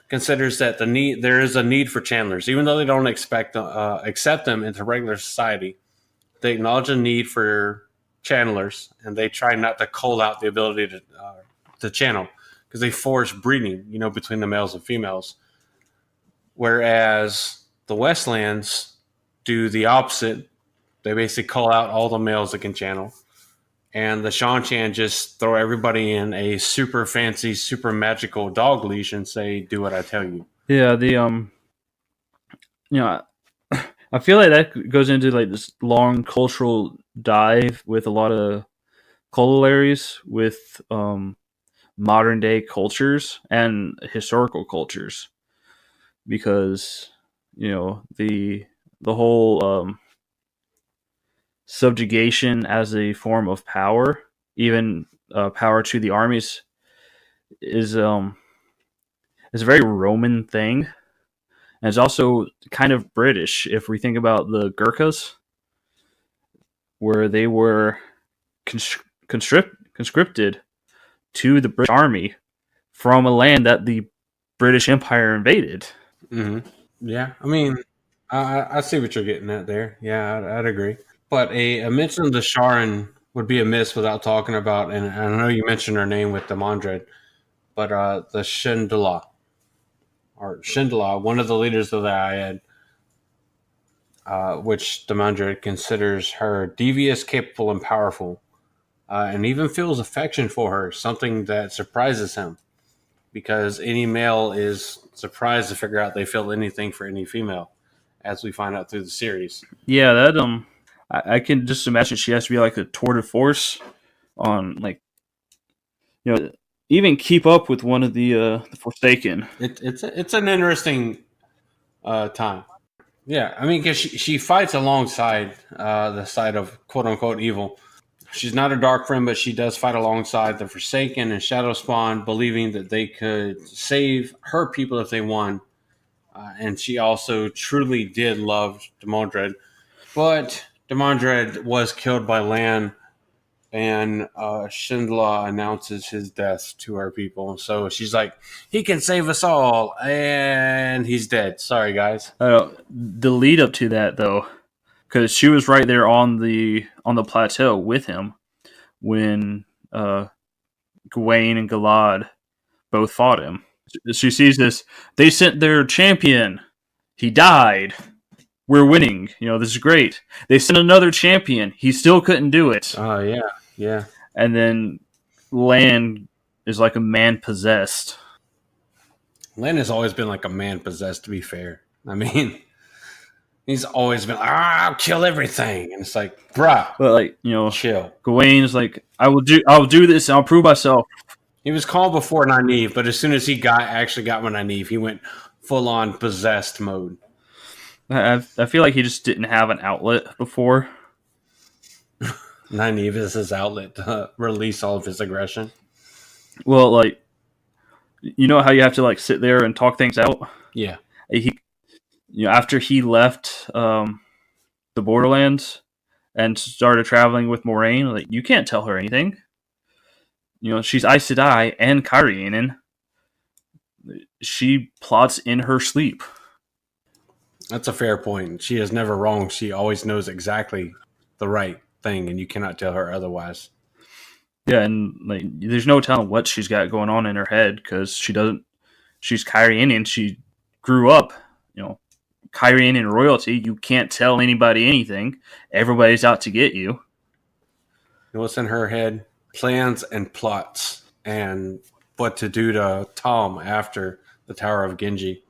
considers that there is a need for channelers, even though they don't accept them into regular society. They acknowledge a need for channelers, and they try not to cull out the ability to channel because they force breeding, between the males and females. Whereas the Westlands do the opposite. They basically call out all the males that can channel, and the Shan Chan just throw everybody in a super fancy, super magical dog leash and say, "Do what I tell you." Yeah, you know, I feel like that goes into like this long cultural dive with a lot of corollaries with modern day cultures and historical cultures, because the whole subjugation as a form of power, even power to the armies, is a very Roman thing, and it's also kind of British if we think about the Gurkhas, where they were conscripted to the British Army from a land that the British Empire invaded. Hmm. Yeah, I mean, I see what you're getting at there. Yeah, I'd agree. But a mention of the Sharan would be amiss without talking about, and I know you mentioned her name with the Mondred, but the Shindala, one of the leaders of the Ayed, which the Mondred considers her devious, capable, and powerful, and even feels affection for her, something that surprises him because any male is surprised to figure out they feel anything for any female, as we find out through the series. Yeah, that I can just imagine she has to be like a tour de force on like you know even keep up with one of the Forsaken. It's an interesting time. Yeah, I mean, because she fights alongside the side of quote unquote evil. She's not a dark friend, but she does fight alongside the Forsaken and Shadow Spawn, believing that they could save her people if they won. And she also truly did love Demondred. But Demondred was killed by Lan, and Shindla announces his death to her people. So she's like, he can save us all, and he's dead. Sorry, guys. The lead up to that though, because she was right there on the plateau with him when Gawain and Galad both fought him. She sees this. They sent their champion. He died. We're winning. This is great. They sent another champion. He still couldn't do it. Oh, yeah. And then Lan is like a man possessed. Lan has always been like a man possessed, to be fair. I mean, he's always been like, I'll kill everything. And it's like, bruh, But like, chill. Gawain is like, I'll do this and I'll prove myself. He was called before Nynaeve, but as soon as he actually got with Nynaeve, he went full on possessed mode. I feel like he just didn't have an outlet before. Nynaeve is his outlet to release all of his aggression. Well, like, you know how you have to like sit there and talk things out? Yeah. After he left the Borderlands and started traveling with Moraine, like, you can't tell her anything. She's Aes Sedai and Cairhienin. She plots in her sleep. That's a fair point. She is never wrong. She always knows exactly the right thing, and you cannot tell her otherwise. Yeah, and like, there's no telling what she's got going on in her head because she doesn't. She's Cairhienin. She grew up, Cairhienin royalty. You can't tell anybody anything. Everybody's out to get you. What's in her head? Plans and plots, and what to do to Tom after the Tower of Genji.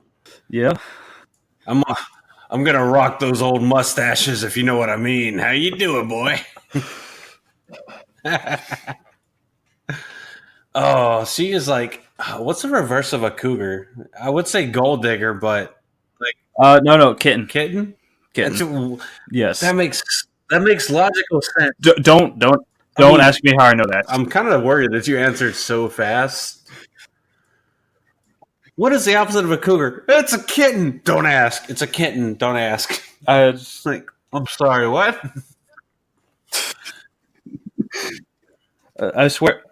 Yeah. I'm gonna rock those old mustaches, if you know what I mean. How you doing, boy? Oh, she is like, what's the reverse of a cougar? I would say gold digger, but like, no, kitten. Kitten. Yes, that makes logical sense. Don't ask me how I know that. I'm kind of worried that you answered so fast. What is the opposite of a cougar? It's a kitten. Don't ask. It's a kitten. Don't ask. Like, I'm sorry. What? I swear.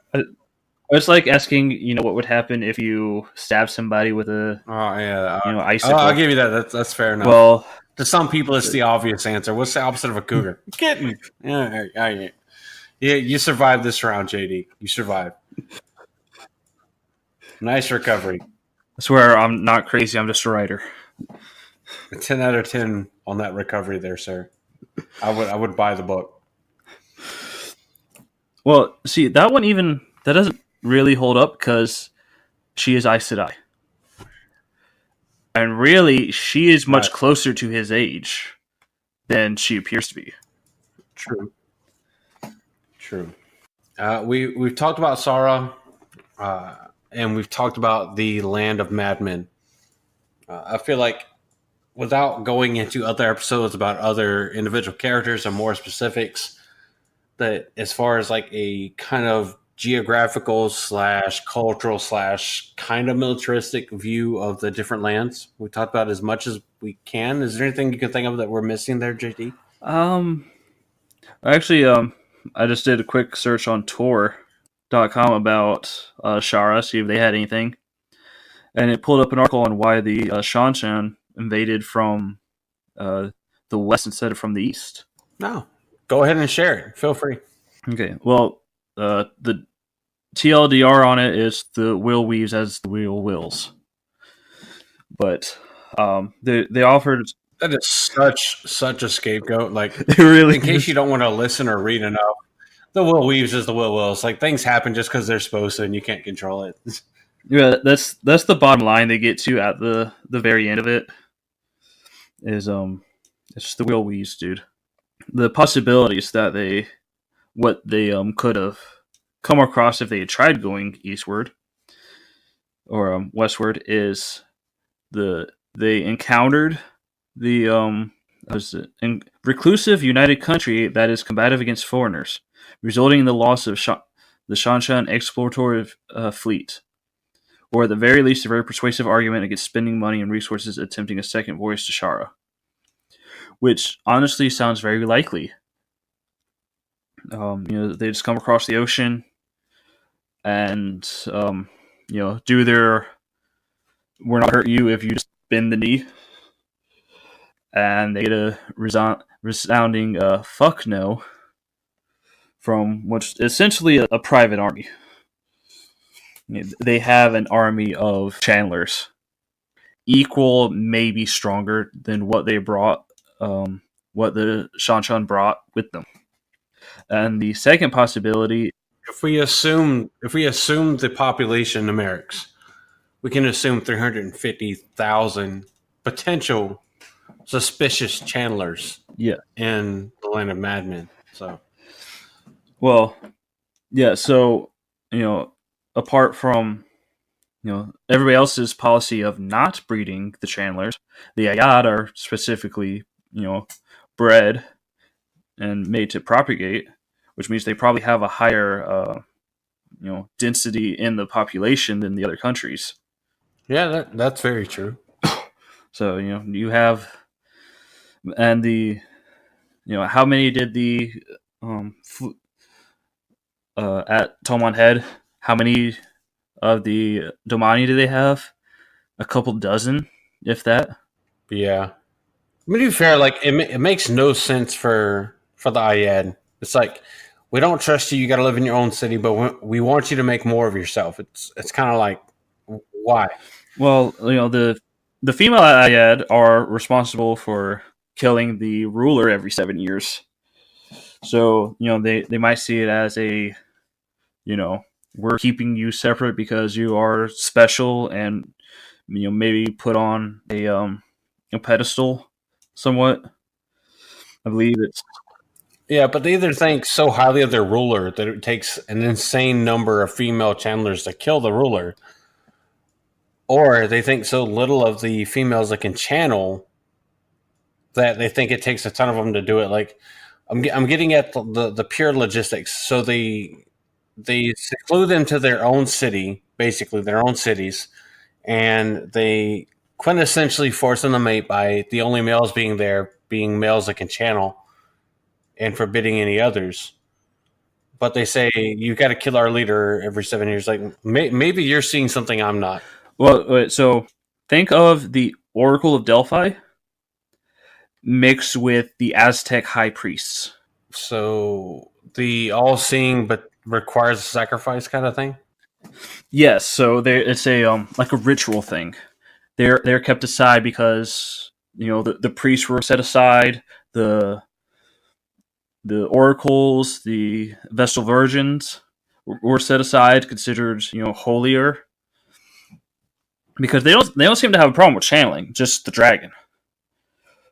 It's like asking, what would happen if you stab somebody with a icicle. I'll give you that. That's fair enough. Well, to some people, it's the obvious answer. What's the opposite of a cougar? Kitten. Yeah, you survived this round, JD. You survived. Nice recovery. I swear I'm not crazy. I'm just a writer. A 10 out of 10 on that recovery there, sir. I would buy the book. Well, see, that doesn't really hold up because she is Aes Sedai. And really, she is much closer to his age than she appears to be. True. We've talked about Shara, and we've talked about the Land of Madmen. I feel like without going into other episodes about other individual characters and more specifics, that as far as like a kind of geographical slash cultural slash kind of militaristic view of the different lands. We talked about as much as we can. Is there anything you can think of that we're missing there, JD? Um, actually, I just did a quick search on Tor.com about Shara, see if they had anything, and it pulled up an article on why the Shanshan invaded from uh, the west instead of from the east. No. Go ahead and share it. Feel free. Okay, well, the TLDR on it is the wheel weaves as the wheel wills, but they offered. That is such a scapegoat. Like, It really in case is. you don't want to listen or read enough, the will weaves is the will wills. Like, things happen just because they're supposed to, and you can't control it. Yeah, that's the bottom line they get to at the very end of it. Is it's just the wheel weaves, dude. The possibilities that they could have come across if they had tried going eastward or westward is they encountered the reclusive united country that is combative against foreigners, resulting in the loss of the Shanshan exploratory fleet, or at the very least a very persuasive argument against spending money and resources attempting a second voyage to Shara, which honestly sounds very likely. They just come across the ocean and do their "we're not hurt you if you just bend the knee," and they get a resounding "fuck no" from what's essentially a private army. They have an army of Chandlers, equal, maybe stronger than what they brought, what the Shanshan brought with them. And the second possibility, If we assume the population numerics, we can assume 350,000 potential suspicious channelers yeah, in the Land of Madmen. So, well, yeah. So apart from everybody else's policy of not breeding the Chandlers, the Ayad are specifically bred and made to propagate, which means they probably have a higher density in the population than the other countries. yeah, that's very true. So you have, and the how many did the at Tomon Head? How many of the Domani do they have? A couple dozen, if that. Yeah. I mean, to be fair, like it makes no sense for the IAD. It's like we don't trust you. You got to live in your own city, but we want you to make more of yourself. It's kind of like why? Well, the female Ayad are responsible for killing the ruler every 7 years. So they might see it as a we're keeping you separate because you are special, and maybe put on a pedestal somewhat. I believe it's Yeah, but they either think so highly of their ruler that it takes an insane number of female channelers to kill the ruler, or they think so little of the females that can channel that they think it takes a ton of them to do it. Like I'm getting at the pure logistics. So they seclude them to their own city, basically their own cities, and they quintessentially force them to mate by the only males being there being males that can channel and forbidding any others. But they say you got to kill our leader every 7 years. Like maybe you're seeing something I'm not. well. So think of the Oracle of Delphi mixed with the Aztec high priests. So the all-seeing but requires a sacrifice kind of thing. Yes, so it's a like a ritual thing. They're kept aside because the priests were set aside, the oracles, the Vestal Virgins were set aside, considered holier, because they don't seem to have a problem with channeling, just the dragon.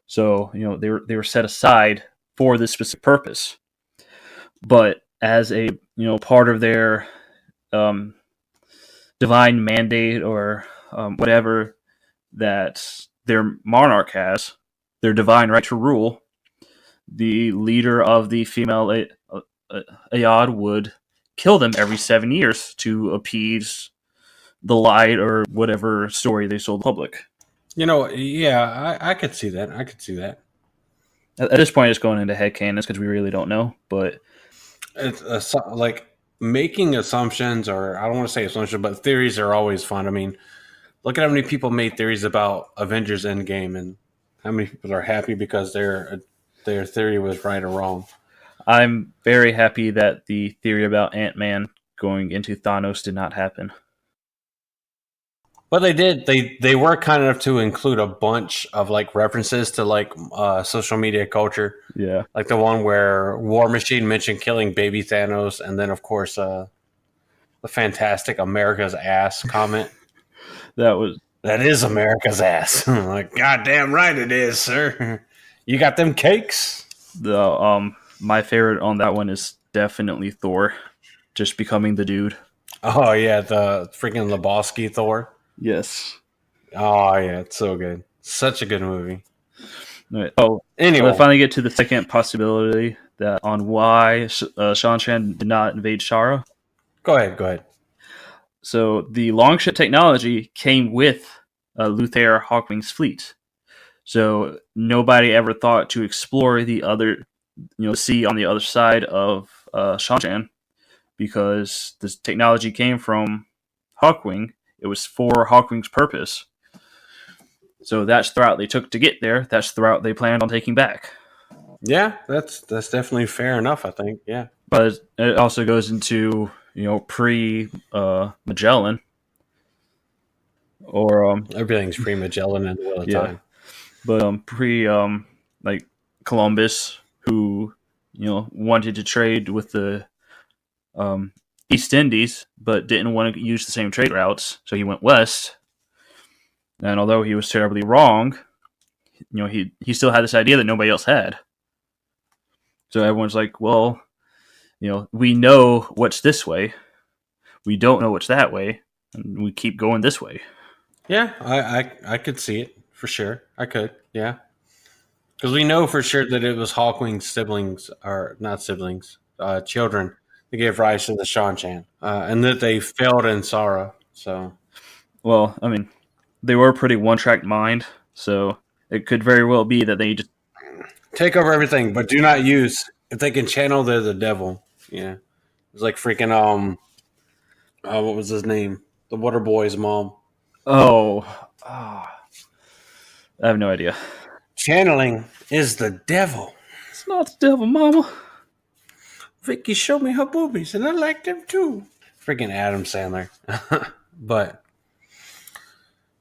So they were set aside for this specific purpose, but as a part of their um, divine mandate or whatever that their monarch has, their divine right to rule, the leader of the female Ayad would kill them every 7 years to appease the light or whatever story they sold the public. Yeah, I could see that. I could see that. At this point, it's going into headcanons because we really don't know. But It's like making assumptions, or I don't want to say assumptions, but theories are always fun. I mean, look at how many people made theories about Avengers Endgame, and how many people are happy because their theory was right or wrong. I'm very happy that the theory about Ant-Man going into Thanos did not happen. But they did. They were kind enough to include a bunch of like references to like social media culture, Yeah, like the one where War Machine mentioned killing baby Thanos, and then of course the fantastic America's ass comment. that was That is America's ass. Like, goddamn right it is, sir. You got them cakes? the my favorite on that one is definitely Thor, just becoming the dude. Oh yeah, the freaking Lebowski Thor. Yes. Oh yeah, it's so good. Such a good movie. Right. Oh, Anyway, let's finally get to the second possibility that on why Shan Chan did not invade Shara. go ahead. Go ahead. So the longship technology came with Luther Hawkwing's fleet. So nobody ever thought to explore the other, sea on the other side of Shanshan because this technology came from Hawkwing. It was for Hawkwing's purpose. So that's the route they took to get there. That's the route they planned on taking back. Yeah, that's definitely fair enough. I think. Yeah. But it also goes into pre Magellan or Everything's pre Magellan in the Wheel of yeah, Time. but pre like Columbus, who wanted to trade with the East Indies, but didn't want to use the same trade routes, so he went west. And although he was terribly wrong, he still had this idea that nobody else had. So everyone's like, well, we know what's this way, we don't know what's that way, and we keep going this way. Yeah, I could see it for sure. I could. Yeah. Because we know for sure that it was Hawkwing's siblings, or not siblings, children, that gave rise to the Shanchan, and that they failed in Sara. So, Well, I mean, they were a pretty one-track mind, so it could very well be that they just take over everything, but do not use. If they can channel, they're the devil. Yeah, it's like freaking what was his name? The Water Boy's mom. I have no idea. Channeling is the devil. It's not the devil, Mama. Vicky showed me her boobies, and I like them too. Freaking Adam Sandler. But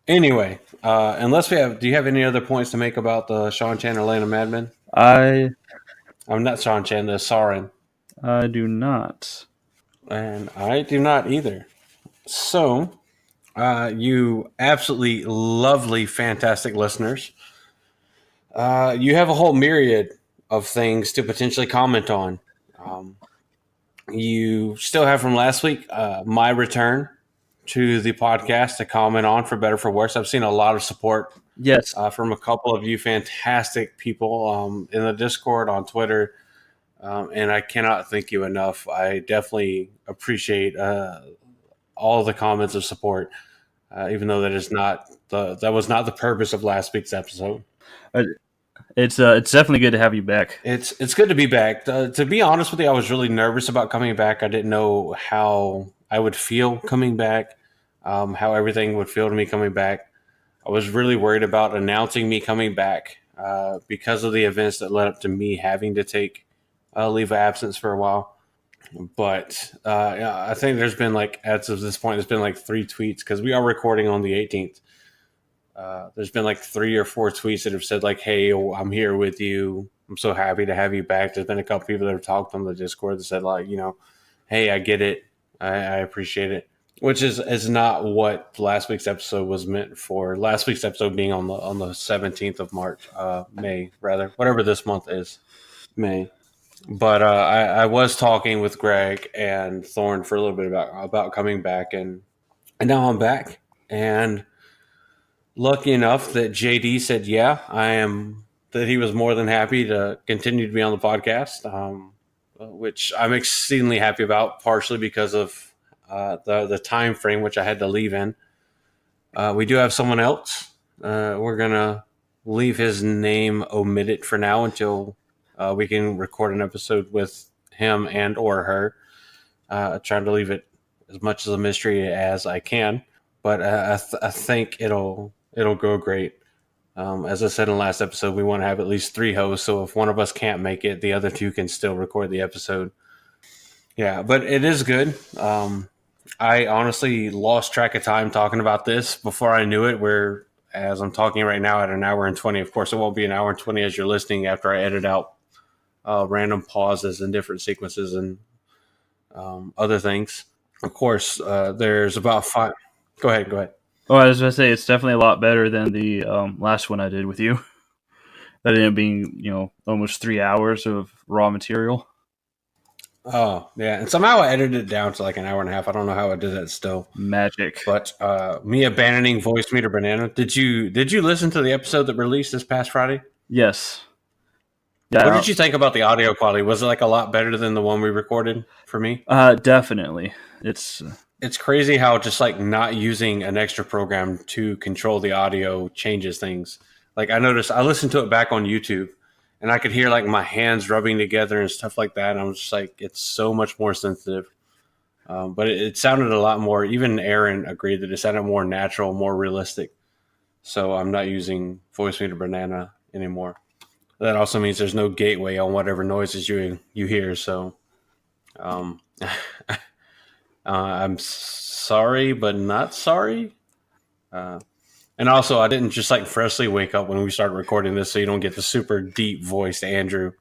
anyway, unless we have, do you have any other points to make about the Sean Chan or Land of Madmen? I'm not Sean Chan, the Sarin. I do not. And I do not either. So, you absolutely lovely, fantastic listeners, you have a whole myriad of things to potentially comment on. You still have from last week my return to the podcast to comment on, for better for worse. I've seen a lot of support Yes. from a couple of you fantastic people in the Discord, on Twitter, and I cannot thank you enough. I definitely appreciate all the comments of support, even though that was not the purpose of last week's episode. It's definitely good to have you back. It's good to be back. To be honest with you, I was really nervous about coming back. I didn't know how I would feel coming back, how everything would feel to me coming back. I was really worried about announcing me coming back because of the events that led up to me having to take a leave of absence for a while. But yeah, I think there's been as of this point, there's been 3 tweets, because we are recording on the 18th. There's been 3 or 4 tweets that have said "Hey, I'm here with you. I'm so happy to have you back." There's been a couple people that have talked on the Discord that said "Hey, I get it. I appreciate it." Which is not what last week's episode was meant for. Last week's episode being on the 17th of March, May rather, whatever this month is, May. But I was talking with Greg and Thorne for a little bit about coming back, and now I'm back. And lucky enough that JD said, yeah, I am, that he was more than happy to continue to be on the podcast. which I'm exceedingly happy about, partially because of the time frame which I had to leave in. We do have someone else. We're gonna leave his name omitted for now until we can record an episode with him and or her. Trying to leave it as much as a mystery as I can, but I think it'll go great. As I said in the last episode, we want to have at least 3 hosts, so if one of us can't make it, the other 2 can still record the episode. Yeah, but it is good. I honestly lost track of time talking about this before I knew it. Where as I'm talking right now at an hour and 20, of course, it won't be an hour and 20 as you're listening after I edit out random pauses and different sequences and other things. Of course, there's about 5. Go ahead. Oh, I was going to say, it's definitely a lot better than the last one I did with you. That ended up being, almost 3 hours of raw material. Oh, yeah. And somehow I edited it down to like an hour and a half. I don't know how I did that still. Magic. But me abandoning Voice Meter Banana. Did you listen to the episode that released this past Friday? Yes. Yeah. What did you think about the audio quality? Was it like a lot better than the one we recorded for me? Definitely. It's crazy how just like not using an extra program to control the audio changes things. Like I noticed, I listened to it back on YouTube and I could hear like my hands rubbing together and stuff like that. And I was just like, it's so much more sensitive. But it sounded a lot more, even Aaron agreed that it sounded more natural, more realistic. So I'm not using Voice Meter Banana anymore. That also means there's no gateway on whatever noises you hear. So I'm sorry, but not sorry. And also, I didn't just like freshly wake up when we started recording this, so you don't get the super deep voiced Andrew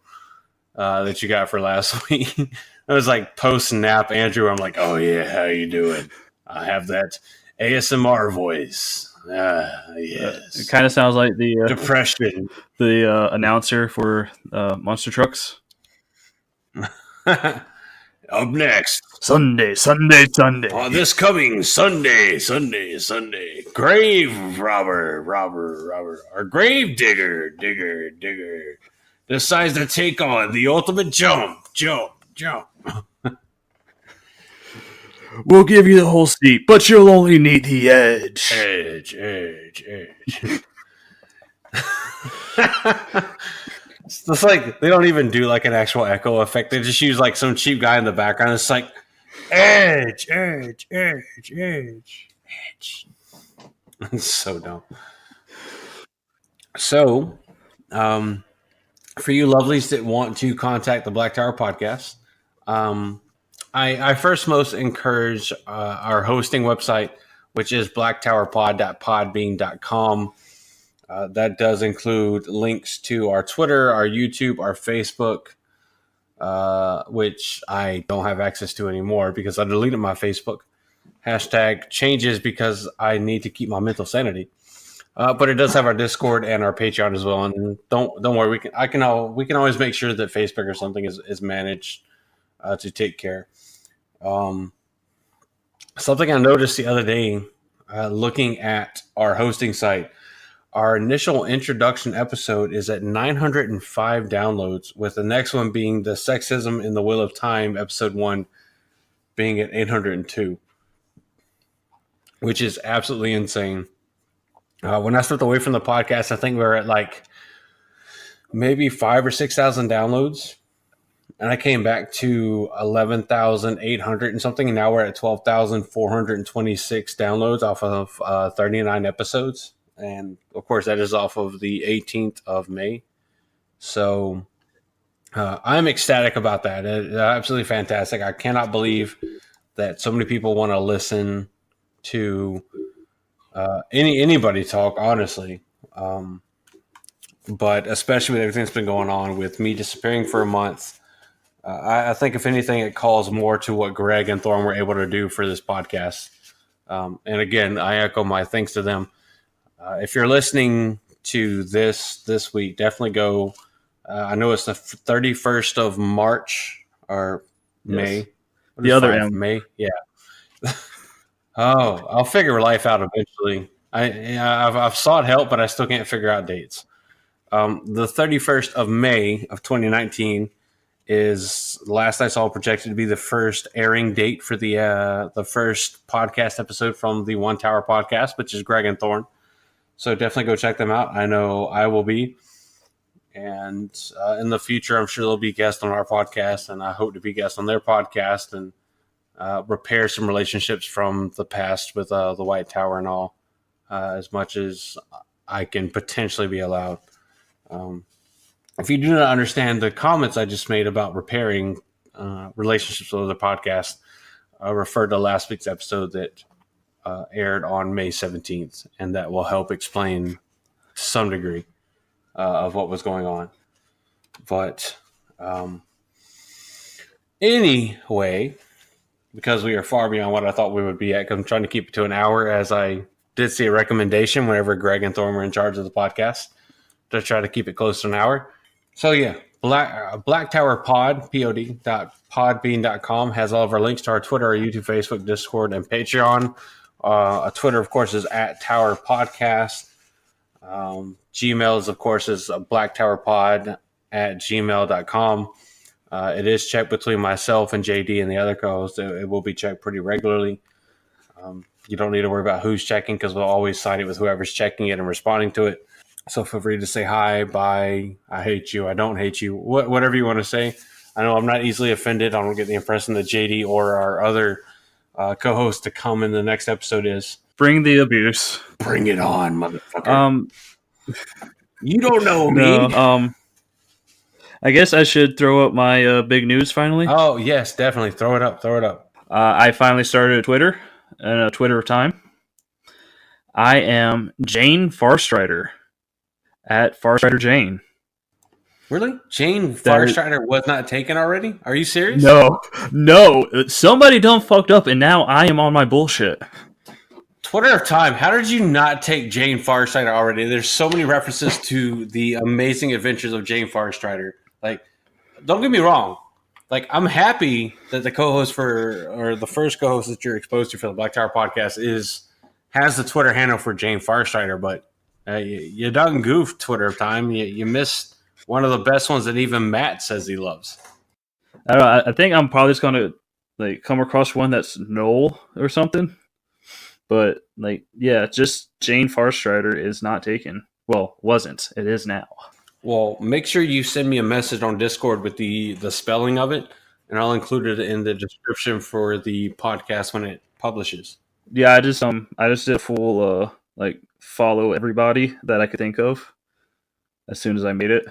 that you got for last week. It was like post nap Andrew. I'm like, oh yeah, how you doing? I have that ASMR voice. Yes. It kind of sounds like the depression. The announcer for Monster Trucks. Up next, Sunday. This coming Sunday. Grave robber, or grave digger, decides to take on the ultimate jump. We'll give you the whole seat, but you'll only need the edge. Edge. It's like they don't even do like an actual echo effect. They just use like some cheap guy in the background. It's like edge. It's so dumb. So, for you lovelies that want to contact the Black Tower Podcast, I first most encourage our hosting website, which is blacktowerpod.podbean.com. That does include links to our Twitter, our YouTube, our Facebook, which I don't have access to anymore because I deleted my Facebook. Hashtag changes because I need to keep my mental sanity. But it does have our Discord and our Patreon as well. And don't worry, we can always make sure that Facebook or something is managed to take care. Something I noticed the other day, looking at our hosting site. Our initial introduction episode is at 905 downloads, with the next one being the Sexism in the Wheel of Time, episode 1, being at 802, which is absolutely insane. When I stepped away from the podcast, I think we were at like maybe 5,000 or 6,000 downloads, and I came back to 11,800 and something, and now we're at 12,426 downloads off of 39 episodes. And of course, that is off of the 18th of May. So I'm ecstatic about that. It's absolutely fantastic. I cannot believe that so many people want to listen to anybody talk, honestly. But especially with everything that's been going on with me disappearing for a month. I think, if anything, it calls more to what Greg and Thorne were able to do for this podcast. And again, I echo my thanks to them. If you're listening to this week, definitely go. I know it's the 31st of March or May. Yes. The other end. May, yeah. Oh, I'll figure life out eventually. I've sought help, but I still can't figure out dates. The 31st of May of 2019 is last I saw projected to be the first airing date for the first podcast episode from the One Tower podcast, which is Greg and Thorne. So definitely go check them out. I know I will be. And in the future, I'm sure they'll be guests on our podcast, and I hope to be guests on their podcast and repair some relationships from the past with the White Tower and all, as much as I can potentially be allowed. If you do not understand the comments I just made about repairing relationships with other podcasts, refer to last week's episode that aired on May 17th, and that will help explain to some degree of what was going on. But anyway, because we are far beyond what I thought we would be at, I'm trying to keep it to an hour, as I did see a recommendation whenever Greg and Thorne were in charge of the podcast to try to keep it close to an hour. So yeah, Black Tower Pod, pod.podbean.com, has all of our links to our Twitter, our YouTube, Facebook, Discord, and Patreon. Twitter, of course, is at Tower Podcast. Gmail is, of course, is blacktowerpod at gmail.com. It is checked between myself and JD and the other co-hosts. It will be checked pretty regularly. You don't need to worry about who's checking, because we'll always side it with whoever's checking it and responding to it. So feel free to say hi, bye, I hate you, I don't hate you, whatever you want to say. I know I'm not easily offended. I don't get the impression that JD or our other co-host to come in the next episode is. Bring the abuse. Bring it on, motherfucker. You don't know me. No, I guess I should throw up my big news finally. Oh, yes, definitely. Throw it up. I finally started Twitter, and a Twitter time. I am Jane Farstrider, at Farstrider Jane. Really? Jane Farstrider was not taken already? Are you serious? No. Somebody done fucked up, and now I am on my bullshit. Twitter of time. How did you not take Jane Farstrider already? There's so many references to the amazing adventures of Jane Farstrider. Like, don't get me wrong. Like, I'm happy that the co-host or the first co-host that you're exposed to for the Black Tower podcast has the Twitter handle for Jane Farstrider, but you done goofed, Twitter of time. You missed one of the best ones that even Matt says he loves. I don't know. I think I'm probably just gonna come across one that's Noel or something. But just Jane Farstrider is not taken. Well, wasn't. It is now. Well, make sure you send me a message on Discord with the spelling of it, and I'll include it in the description for the podcast when it publishes. Yeah, I just did a full follow everybody that I could think of as soon as I made it.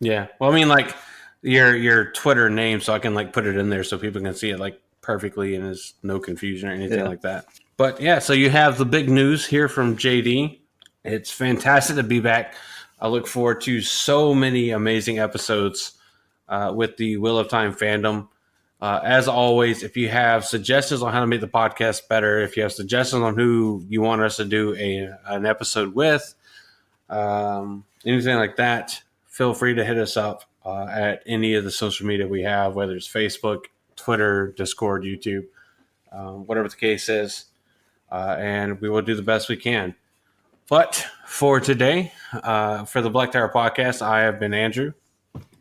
Yeah. Well, I mean, your Twitter name, so I can put it in there so people can see it perfectly and there's no confusion or anything like that. But yeah, so you have the big news here from JD. It's fantastic to be back. I look forward to so many amazing episodes with the Wheel of Time fandom. As always, if you have suggestions on how to make the podcast better, if you have suggestions on who you want us to do an episode with, anything like that, feel free to hit us up at any of the social media we have, whether it's Facebook, Twitter, Discord, YouTube, whatever the case is, and we will do the best we can. But for today, for the Black Tower podcast, I have been Andrew.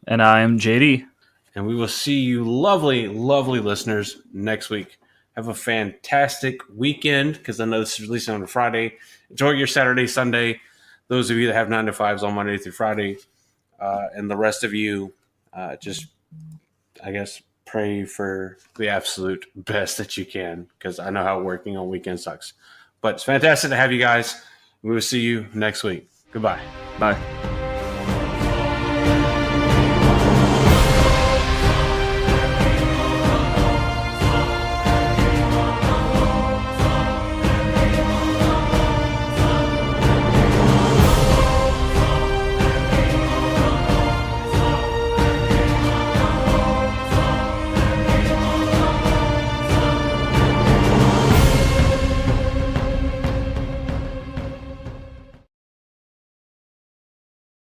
And I am JD. And we will see you lovely, lovely listeners next week. Have a fantastic weekend, because I know this is releasing on a Friday. Enjoy your Saturday, Sunday. Those of you that have 9 to 5s on Monday through Friday. And the rest of you, just, I guess, pray for the absolute best that you can, because I know how working on weekends sucks. But it's fantastic to have you guys. We will see you next week. Goodbye. Bye.